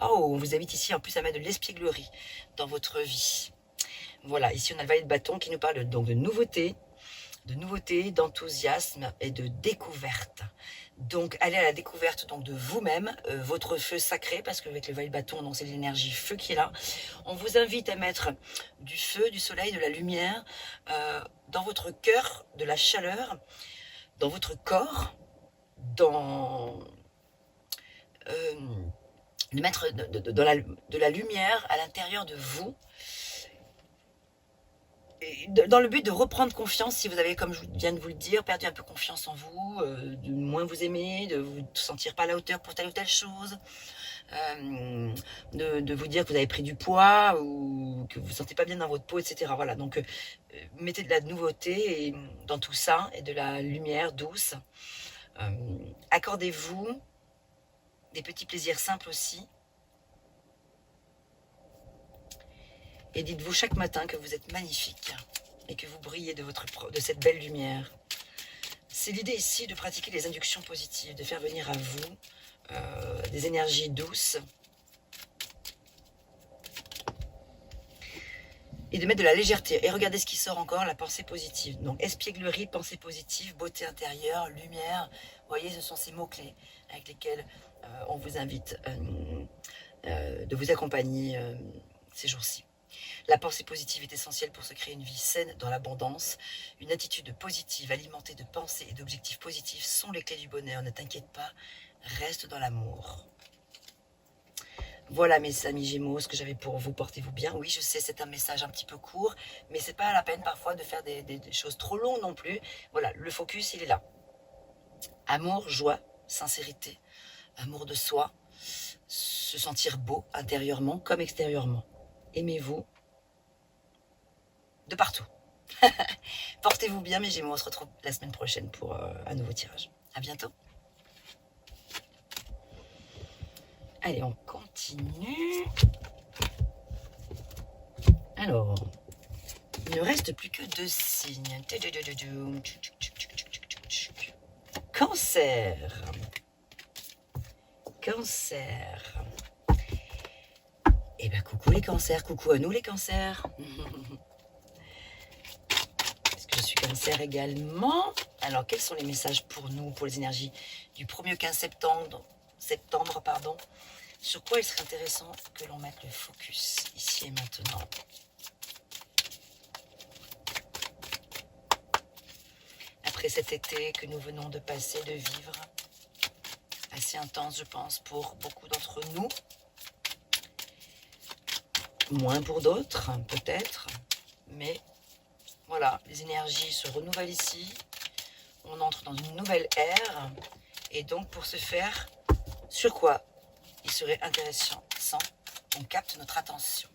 Oh, on vous invite ici en plus à mettre de l'espièglerie dans votre vie. Voilà, ici on a le valet de bâton qui nous parle donc de nouveautés, d'enthousiasme et de découverte. Donc allez à la découverte donc de vous-même, votre feu sacré, parce qu'avec le valet de bâton, c'est l'énergie feu qui est là. On vous invite à mettre du feu, du soleil, de la lumière dans votre cœur, de la chaleur, dans votre corps, de mettre de la lumière à l'intérieur de vous, dans le but de reprendre confiance si vous avez, comme je viens de vous le dire, perdu un peu confiance en vous, de moins vous aimer, de vous sentir pas à la hauteur pour telle ou telle chose, de vous dire que vous avez pris du poids ou que vous ne vous sentez pas bien dans votre peau, etc. Voilà, donc mettez de la nouveauté dans tout ça et de la lumière douce. Accordez-vous des petits plaisirs simples aussi. Et dites-vous chaque matin que vous êtes magnifique et que vous brillez de cette belle lumière. C'est l'idée ici de pratiquer les inductions positives, de faire venir à vous des énergies douces et de mettre de la légèreté. Et regardez ce qui sort encore, la pensée positive. Donc espièglerie, pensée positive, beauté intérieure, lumière. Vous voyez, ce sont ces mots-clés avec lesquels on vous invite de vous accompagner ces jours-ci. La pensée positive est essentielle pour se créer une vie saine dans l'abondance. Une attitude positive alimentée de pensées et d'objectifs positifs sont les clés du bonheur. Ne t'inquiète pas, reste dans l'amour. Voilà mes amis Gémeaux, ce que j'avais pour vous, portez-vous bien. Oui, je sais, c'est un message un petit peu court, mais c'est pas la peine parfois de faire des choses trop longues non plus. Voilà, le focus, il est là. Amour, joie, sincérité, amour de soi, se sentir beau intérieurement comme extérieurement. Aimez-vous de partout. Portez-vous bien mes Gémeaux, on se retrouve la semaine prochaine pour un nouveau tirage. À bientôt. Allez, on continue. Alors, il ne reste plus que 2 signes. Cancer. Cancer. Eh bien, coucou les cancers, coucou à nous les cancers. Est-ce que je suis cancer également? Alors, quels sont les messages pour nous, pour les énergies du 1er au 15 septembre, pardon. Sur quoi il serait intéressant que l'on mette le focus ici et maintenant? Après cet été que nous venons de passer, de vivre, assez intense je pense pour beaucoup d'entre nous, moins pour d'autres peut-être, mais voilà, les énergies se renouvellent ici, on entre dans une nouvelle ère, et donc pour ce faire, sur quoi il serait intéressant qu'on capte notre attention?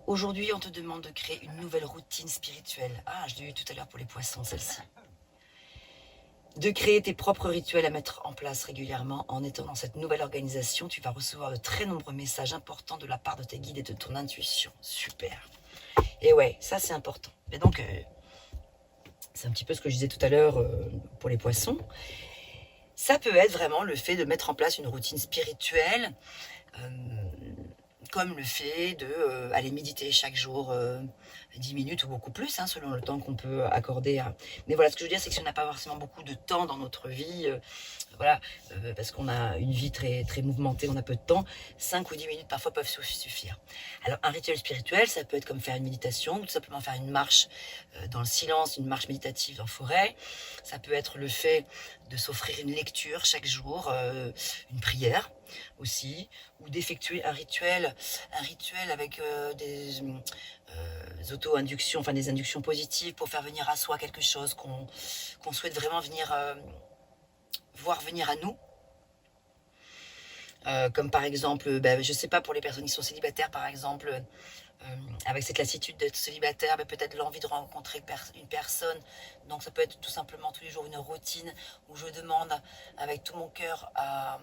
Aujourd'hui, on te demande de créer une nouvelle routine spirituelle. Ah, je l'ai eu tout à l'heure pour les poissons, celle-ci. De créer tes propres rituels à mettre en place régulièrement. En étant dans cette nouvelle organisation, tu vas recevoir de très nombreux messages importants de la part de tes guides et de ton intuition. Super. Et ouais, ça c'est important. Et donc, c'est un petit peu ce que je disais tout à l'heure pour les poissons. Ça peut être vraiment le fait de mettre en place une routine spirituelle, comme le fait de aller méditer chaque jour 10 minutes ou beaucoup plus, hein, selon le temps qu'on peut accorder à... Mais voilà, ce que je veux dire, c'est que si on n'a pas forcément beaucoup de temps dans notre vie, voilà, parce qu'on a une vie très, très mouvementée, on a peu de temps, 5 ou 10 minutes parfois peuvent suffire. Alors un rituel spirituel, ça peut être comme faire une méditation, ou tout simplement faire une marche dans le silence, une marche méditative en forêt. Ça peut être le fait de s'offrir une lecture chaque jour, une prière aussi, ou d'effectuer un rituel avec des auto-inductions, enfin des inductions positives pour faire venir à soi quelque chose qu'on souhaite vraiment venir voir venir à nous. Comme par exemple, je sais pas, pour les personnes qui sont célibataires par exemple, avec cette lassitude d'être célibataire, peut-être l'envie de rencontrer une personne. Donc ça peut être tout simplement tous les jours une routine où je demande avec tout mon cœur à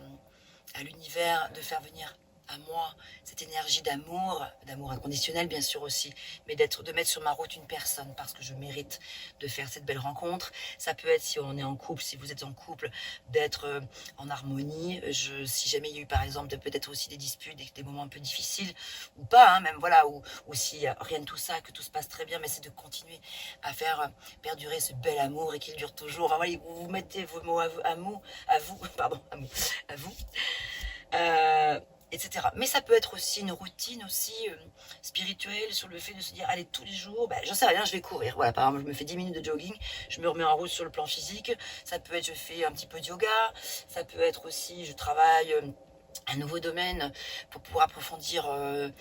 l'univers de faire venir à moi cette énergie d'amour inconditionnel bien sûr aussi, mais de mettre sur ma route une personne parce que je mérite de faire cette belle rencontre. Ça peut être, si on est en couple, si vous êtes en couple, d'être en harmonie. Si jamais il y a eu par exemple peut-être aussi des disputes, des moments un peu difficiles ou pas, hein, même voilà, ou si rien de tout ça, que tout se passe très bien, mais c'est de continuer à faire perdurer ce bel amour et qu'il dure toujours. Enfin voilà, vous mettez vos mots à vous. Etc. Mais ça peut être aussi une routine aussi spirituelle sur le fait de se dire allez tous les jours, j'en sais rien, je vais courir. Voilà, par exemple, je me fais 10 minutes de jogging, je me remets en route sur le plan physique. Ça peut être je fais un petit peu de yoga, ça peut être aussi je travaille un nouveau domaine pour pouvoir approfondir le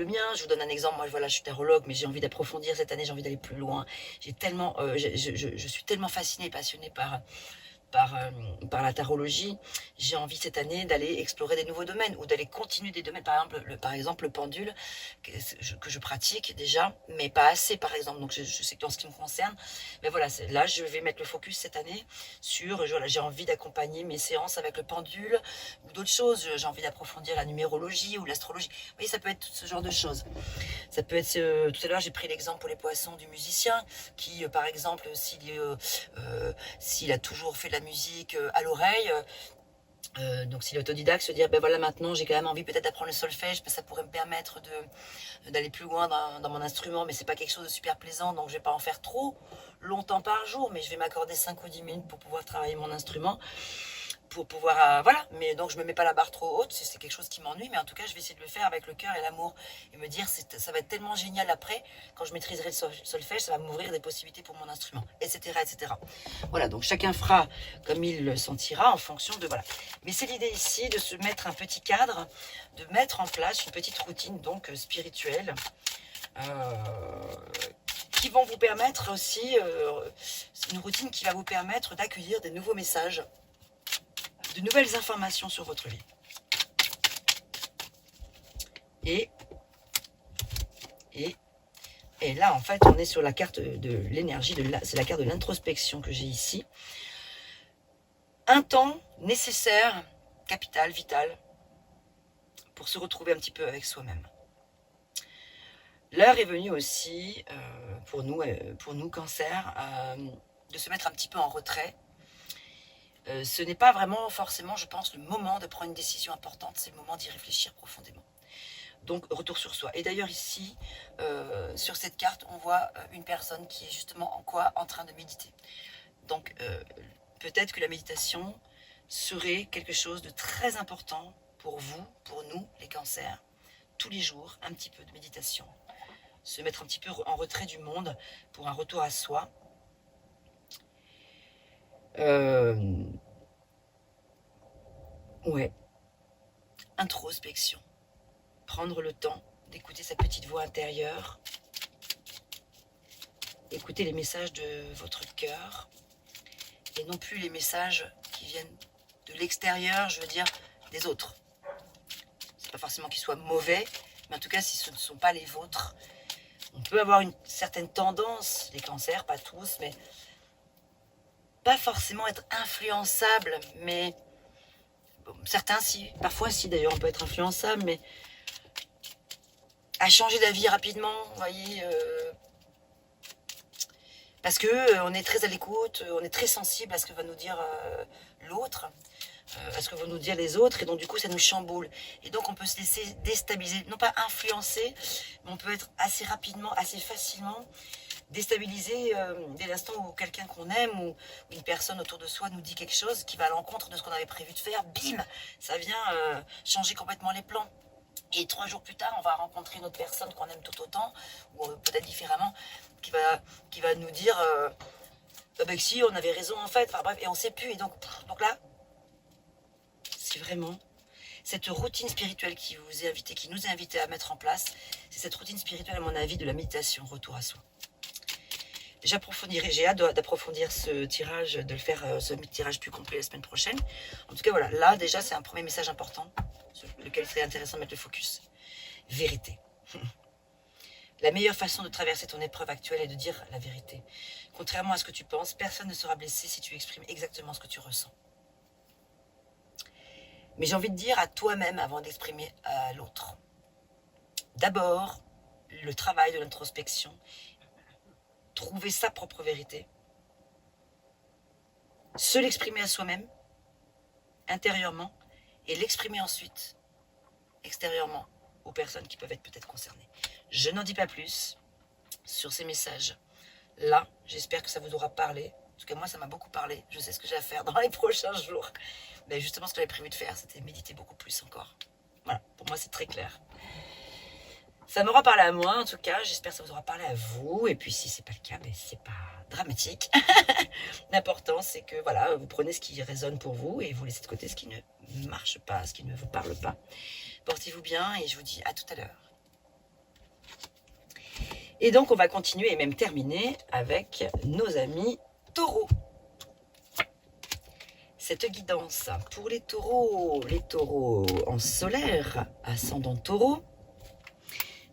mien. Je vous donne un exemple, moi voilà, je suis tarologue, mais j'ai envie d'approfondir cette année, j'ai envie d'aller plus loin. J'ai tellement, je suis tellement fascinée et passionnée par la tarologie. J'ai envie cette année d'aller explorer des nouveaux domaines ou d'aller continuer des domaines, par exemple le pendule que je pratique déjà, mais pas assez par exemple, donc je sais que dans ce qui me concerne, mais voilà, là je vais mettre le focus cette année sur, voilà, j'ai envie d'accompagner mes séances avec le pendule ou d'autres choses, j'ai envie d'approfondir la numérologie ou l'astrologie. Vous voyez, ça peut être tout ce genre de choses. Ça peut être, tout à l'heure j'ai pris l'exemple pour les poissons du musicien qui par exemple s'il a toujours fait de la musique à l'oreille, donc s'il est autodidacte, se dire voilà, maintenant j'ai quand même envie peut-être d'apprendre le solfège, parce que ça pourrait me permettre d'aller plus loin dans mon instrument, mais c'est pas quelque chose de super plaisant, donc je vais pas en faire trop longtemps par jour, mais je vais m'accorder 5 ou 10 minutes pour pouvoir travailler mon instrument. pour pouvoir, voilà, mais donc je me mets pas la barre trop haute, si c'est quelque chose qui m'ennuie, mais en tout cas je vais essayer de le faire avec le cœur et l'amour, et me dire ça va être tellement génial après, quand je maîtriserai le solfège, ça va m'ouvrir des possibilités pour mon instrument, etc., etc. Voilà, donc chacun fera comme il le sentira en fonction de, voilà. Mais c'est l'idée ici de se mettre un petit cadre, de mettre en place une petite routine donc spirituelle, qui vont vous permettre aussi, une routine qui va vous permettre d'accueillir des nouveaux messages, de nouvelles informations sur votre vie. Et là, en fait, on est sur la carte de l'énergie, c'est la carte de l'introspection que j'ai ici. Un temps nécessaire, capital, vital, pour se retrouver un petit peu avec soi-même. L'heure est venue aussi, pour nous Cancer, de se mettre un petit peu en retrait. Ce n'est pas vraiment forcément, je pense, le moment de prendre une décision importante, c'est le moment d'y réfléchir profondément. Donc, retour sur soi. Et d'ailleurs ici, sur cette carte, on voit une personne qui est justement en train de méditer. Donc, peut-être que la méditation serait quelque chose de très important pour vous, pour nous, les cancers. Tous les jours, un petit peu de méditation. Se mettre un petit peu en retrait du monde pour un retour à soi. Ouais. Introspection. Prendre le temps d'écouter sa petite voix intérieure. Écouter les messages de votre cœur. Et non plus les messages qui viennent de l'extérieur, je veux dire, des autres. C'est pas forcément qu'ils soient mauvais, mais en tout cas, si ce ne sont pas les vôtres, on peut avoir une certaine tendance, les cancers, pas tous, mais pas forcément être influençable, mais bon, certains si, parfois si d'ailleurs on peut être influençable, mais à changer d'avis rapidement, vous voyez, parce que on est très à l'écoute, on est très sensible à ce que va nous dire l'autre, à ce que vont nous dire les autres, et donc du coup ça nous chamboule. Et donc on peut se laisser déstabiliser, non pas influencer, mais on peut être assez rapidement, assez facilement déstabilisé dès l'instant où quelqu'un qu'on aime ou une personne autour de soi nous dit quelque chose qui va à l'encontre de ce qu'on avait prévu de faire, bim, ça vient changer complètement les plans. Et 3 jours plus tard, on va rencontrer une autre personne qu'on aime tout autant, ou peut-être différemment, qui va nous dire bah, si, on avait raison en fait, enfin bref, et on ne sait plus. Et donc là, c'est vraiment cette routine spirituelle qui nous est invité à mettre en place. C'est cette routine spirituelle, à mon avis, de la méditation, retour à soi. J'approfondirai, j'ai hâte d'approfondir ce tirage, de le faire, ce tirage plus complet la semaine prochaine. En tout cas, voilà, là déjà, c'est un premier message important, sur lequel il serait intéressant de mettre le focus. Vérité. La meilleure façon de traverser ton épreuve actuelle est de dire la vérité. Contrairement à ce que tu penses, personne ne sera blessé si tu exprimes exactement ce que tu ressens. Mais j'ai envie de dire à toi-même avant d'exprimer à l'autre. D'abord, le travail de l'introspection, trouver sa propre vérité, se l'exprimer à soi-même, intérieurement, et l'exprimer ensuite, extérieurement, aux personnes qui peuvent être peut-être concernées. Je n'en dis pas plus sur ces messages. Là, j'espère que ça vous aura parlé. En tout cas, moi, ça m'a beaucoup parlé. Je sais ce que j'ai à faire dans les prochains jours. Mais justement, ce que j'avais prévu de faire, c'était méditer beaucoup plus encore. Voilà, pour moi, c'est très clair. Ça m'aura parlé à moi, en tout cas. J'espère que ça vous aura parlé à vous. Et puis, si c'est pas le cas, ben, c'est pas dramatique. L'important, c'est que voilà, vous prenez ce qui résonne pour vous et vous laissez de côté ce qui ne marche pas, ce qui ne vous parle pas. Portez-vous bien et je vous dis à tout à l'heure. Et donc, on va continuer et même terminer avec nos amis taureaux. Cette guidance pour les taureaux en solaire, ascendant taureau,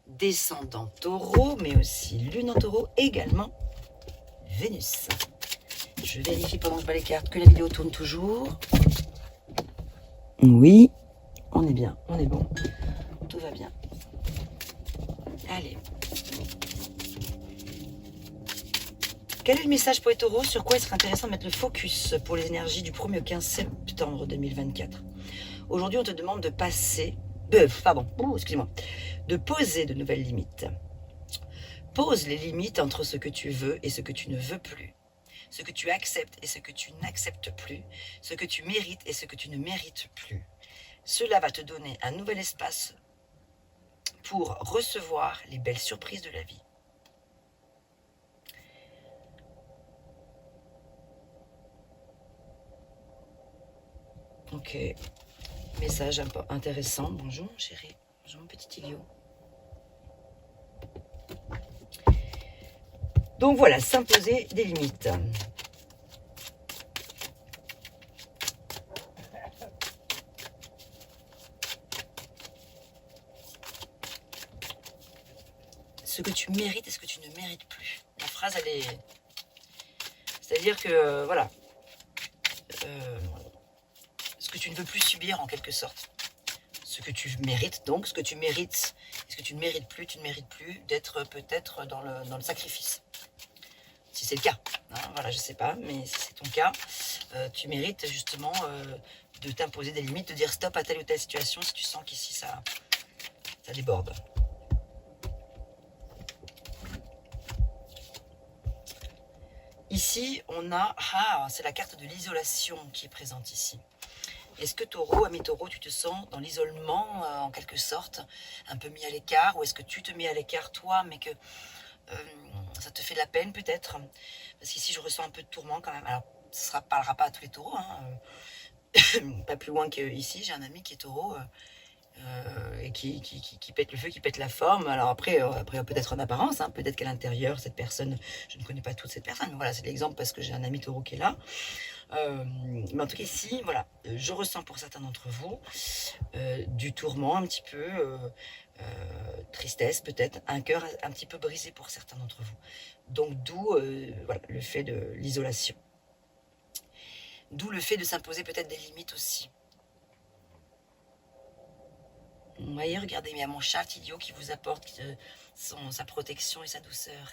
descendant taureau, mais aussi lune en taureau, également Vénus. Je vérifie pendant que je bats les cartes que la vidéo tourne toujours. Oui, on est bien, on est bon, tout va bien. Allez. Quel est le message pour les taureaux? Sur quoi il serait intéressant de mettre le focus pour les énergies du 1er au 15 septembre 2024? Aujourd'hui, on te demande de passer, de poser de nouvelles limites. Pose les limites entre ce que tu veux et ce que tu ne veux plus. ce que tu acceptes et ce que tu n'acceptes plus, ce que tu mérites et ce que tu ne mérites plus. Cela va te donner un nouvel espace pour recevoir les belles surprises de la vie. Ok, message un peu intéressant. Bonjour mon chéri, bonjour mon petit Ilio. Donc voilà, s'imposer des limites. Ce que tu mérites et ce que tu ne mérites plus. La phrase, elle est... C'est-à-dire que, voilà, ce que tu ne veux plus subir en quelque sorte. Ce que tu mérites donc, ce que tu mérites, ce que tu ne mérites plus, tu ne mérites plus d'être peut-être dans le sacrifice. Si c'est le cas, hein, voilà, je sais pas, mais si c'est ton cas, tu mérites justement de t'imposer des limites, de dire stop à telle ou telle situation si tu sens qu'ici ça déborde. Ici, on a, c'est la carte de l'isolation qui est présente ici. Est-ce que Taureau, ami Taureau, tu te sens dans l'isolement en quelque sorte, un peu mis à l'écart, ou est-ce que tu te mets à l'écart toi, mais que ça te fait de la peine peut-être? Parce qu'ici, je ressens un peu de tourment quand même. Alors, ça ne parlera pas à tous les taureaux, hein. Pas plus loin qu'ici, j'ai un ami qui est taureau et qui pète le feu, qui pète la forme. Alors après peut-être en apparence, hein, peut-être qu'à l'intérieur, cette personne, je ne connais pas toute cette personne, mais voilà, c'est l'exemple parce que j'ai un ami taureau qui est là. Mais en tout cas ici, voilà, je ressens pour certains d'entre vous du tourment un petit peu, tristesse peut-être, un cœur un petit peu brisé pour certains d'entre vous. Donc d'où voilà, le fait de l'isolation. D'où le fait de s'imposer peut-être des limites aussi. Vous voyez, regardez, il y a mon chat idiot qui vous apporte sa protection et sa douceur.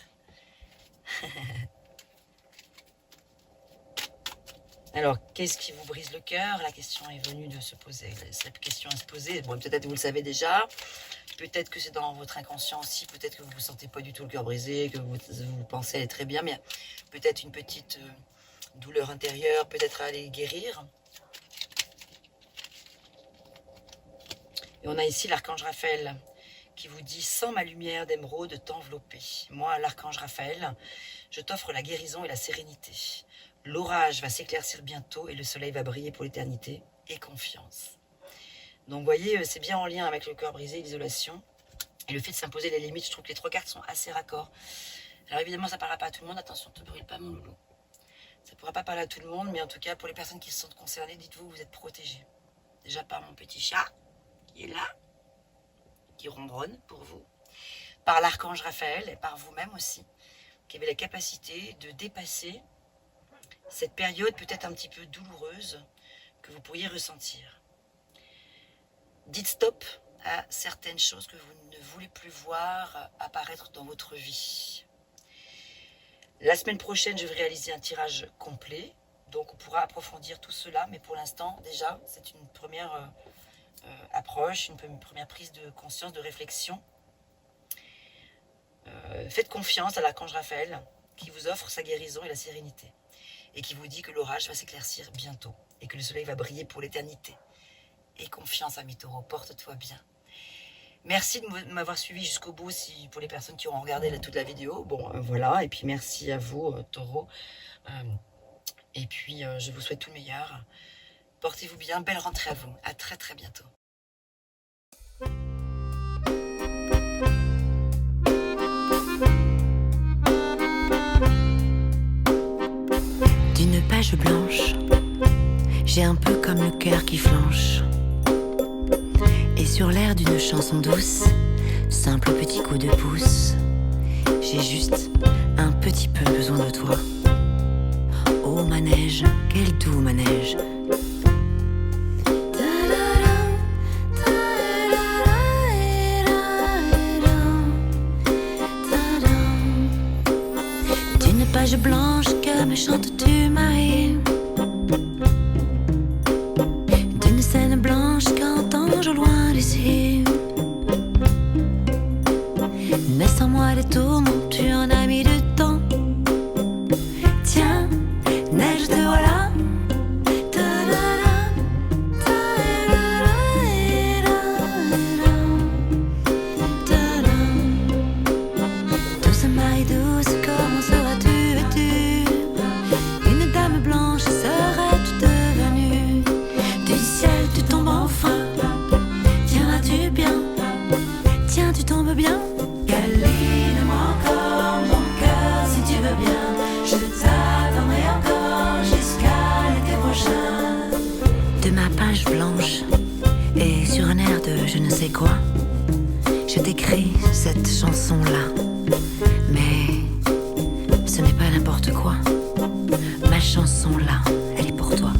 Alors, qu'est-ce qui vous brise le cœur? La question est venue de se poser, cette question à se poser. Bon, peut-être vous le savez déjà, peut-être que c'est dans votre inconscient aussi, peut-être que vous ne vous sentez pas du tout le cœur brisé, que vous pensez aller très bien, mais peut-être une petite douleur intérieure, peut-être à aller guérir. Et on a ici l'archange Raphaël qui vous dit « Sans ma lumière d'émeraude t'envelopper. Moi, l'archange Raphaël, je t'offre la guérison et la sérénité. L'orage va s'éclaircir bientôt et le soleil va briller pour l'éternité. Et confiance. » Donc, vous voyez, c'est bien en lien avec le cœur brisé, l'isolation. Et le fait de s'imposer les limites, je trouve que les trois cartes sont assez raccords. Alors évidemment, ça ne parlera pas à tout le monde. Attention, ne te brûle pas mon loulou. Ça ne pourra pas parler à tout le monde, mais en tout cas, pour les personnes qui se sentent concernées, dites-vous, vous êtes protégés. Déjà par mon petit chat, qui est là, qui ronronne pour vous, par l'archange Raphaël et par vous-même aussi, qui avez la capacité de dépasser cette période peut-être un petit peu douloureuse que vous pourriez ressentir. Dites stop à certaines choses que vous ne voulez plus voir apparaître dans votre vie. La semaine prochaine, je vais réaliser un tirage complet, donc on pourra approfondir tout cela, mais pour l'instant, déjà, c'est une première approche, une première prise de conscience, de réflexion. Faites confiance à l'archange Raphaël qui vous offre sa guérison et la sérénité et qui vous dit que l'orage va s'éclaircir bientôt et que le soleil va briller pour l'éternité. Et confiance, ami Taureau, porte-toi bien. Merci de m'avoir suivi jusqu'au bout pour les personnes qui auront regardé toute la vidéo. Bon, voilà, et puis merci à vous, Taureau. Et puis, je vous souhaite tout le meilleur. Portez-vous bien, belle rentrée à vous. À très très bientôt. D'une page blanche, j'ai un peu comme le cœur qui flanche. Et sur l'air d'une chanson douce, simple petit coup de pouce, j'ai juste un petit peu besoin de toi. Oh manège, quel doux manège. D'une page blanche que me chantes-tu, Marie? D'une scène blanche qu'entends-je au loin d'ici? Mais sans moi les tourments, tu en as mis du temps. Tiens, sais quoi? Je t'écris cette chanson-là, mais ce n'est pas n'importe quoi. Ma chanson là, elle est pour toi.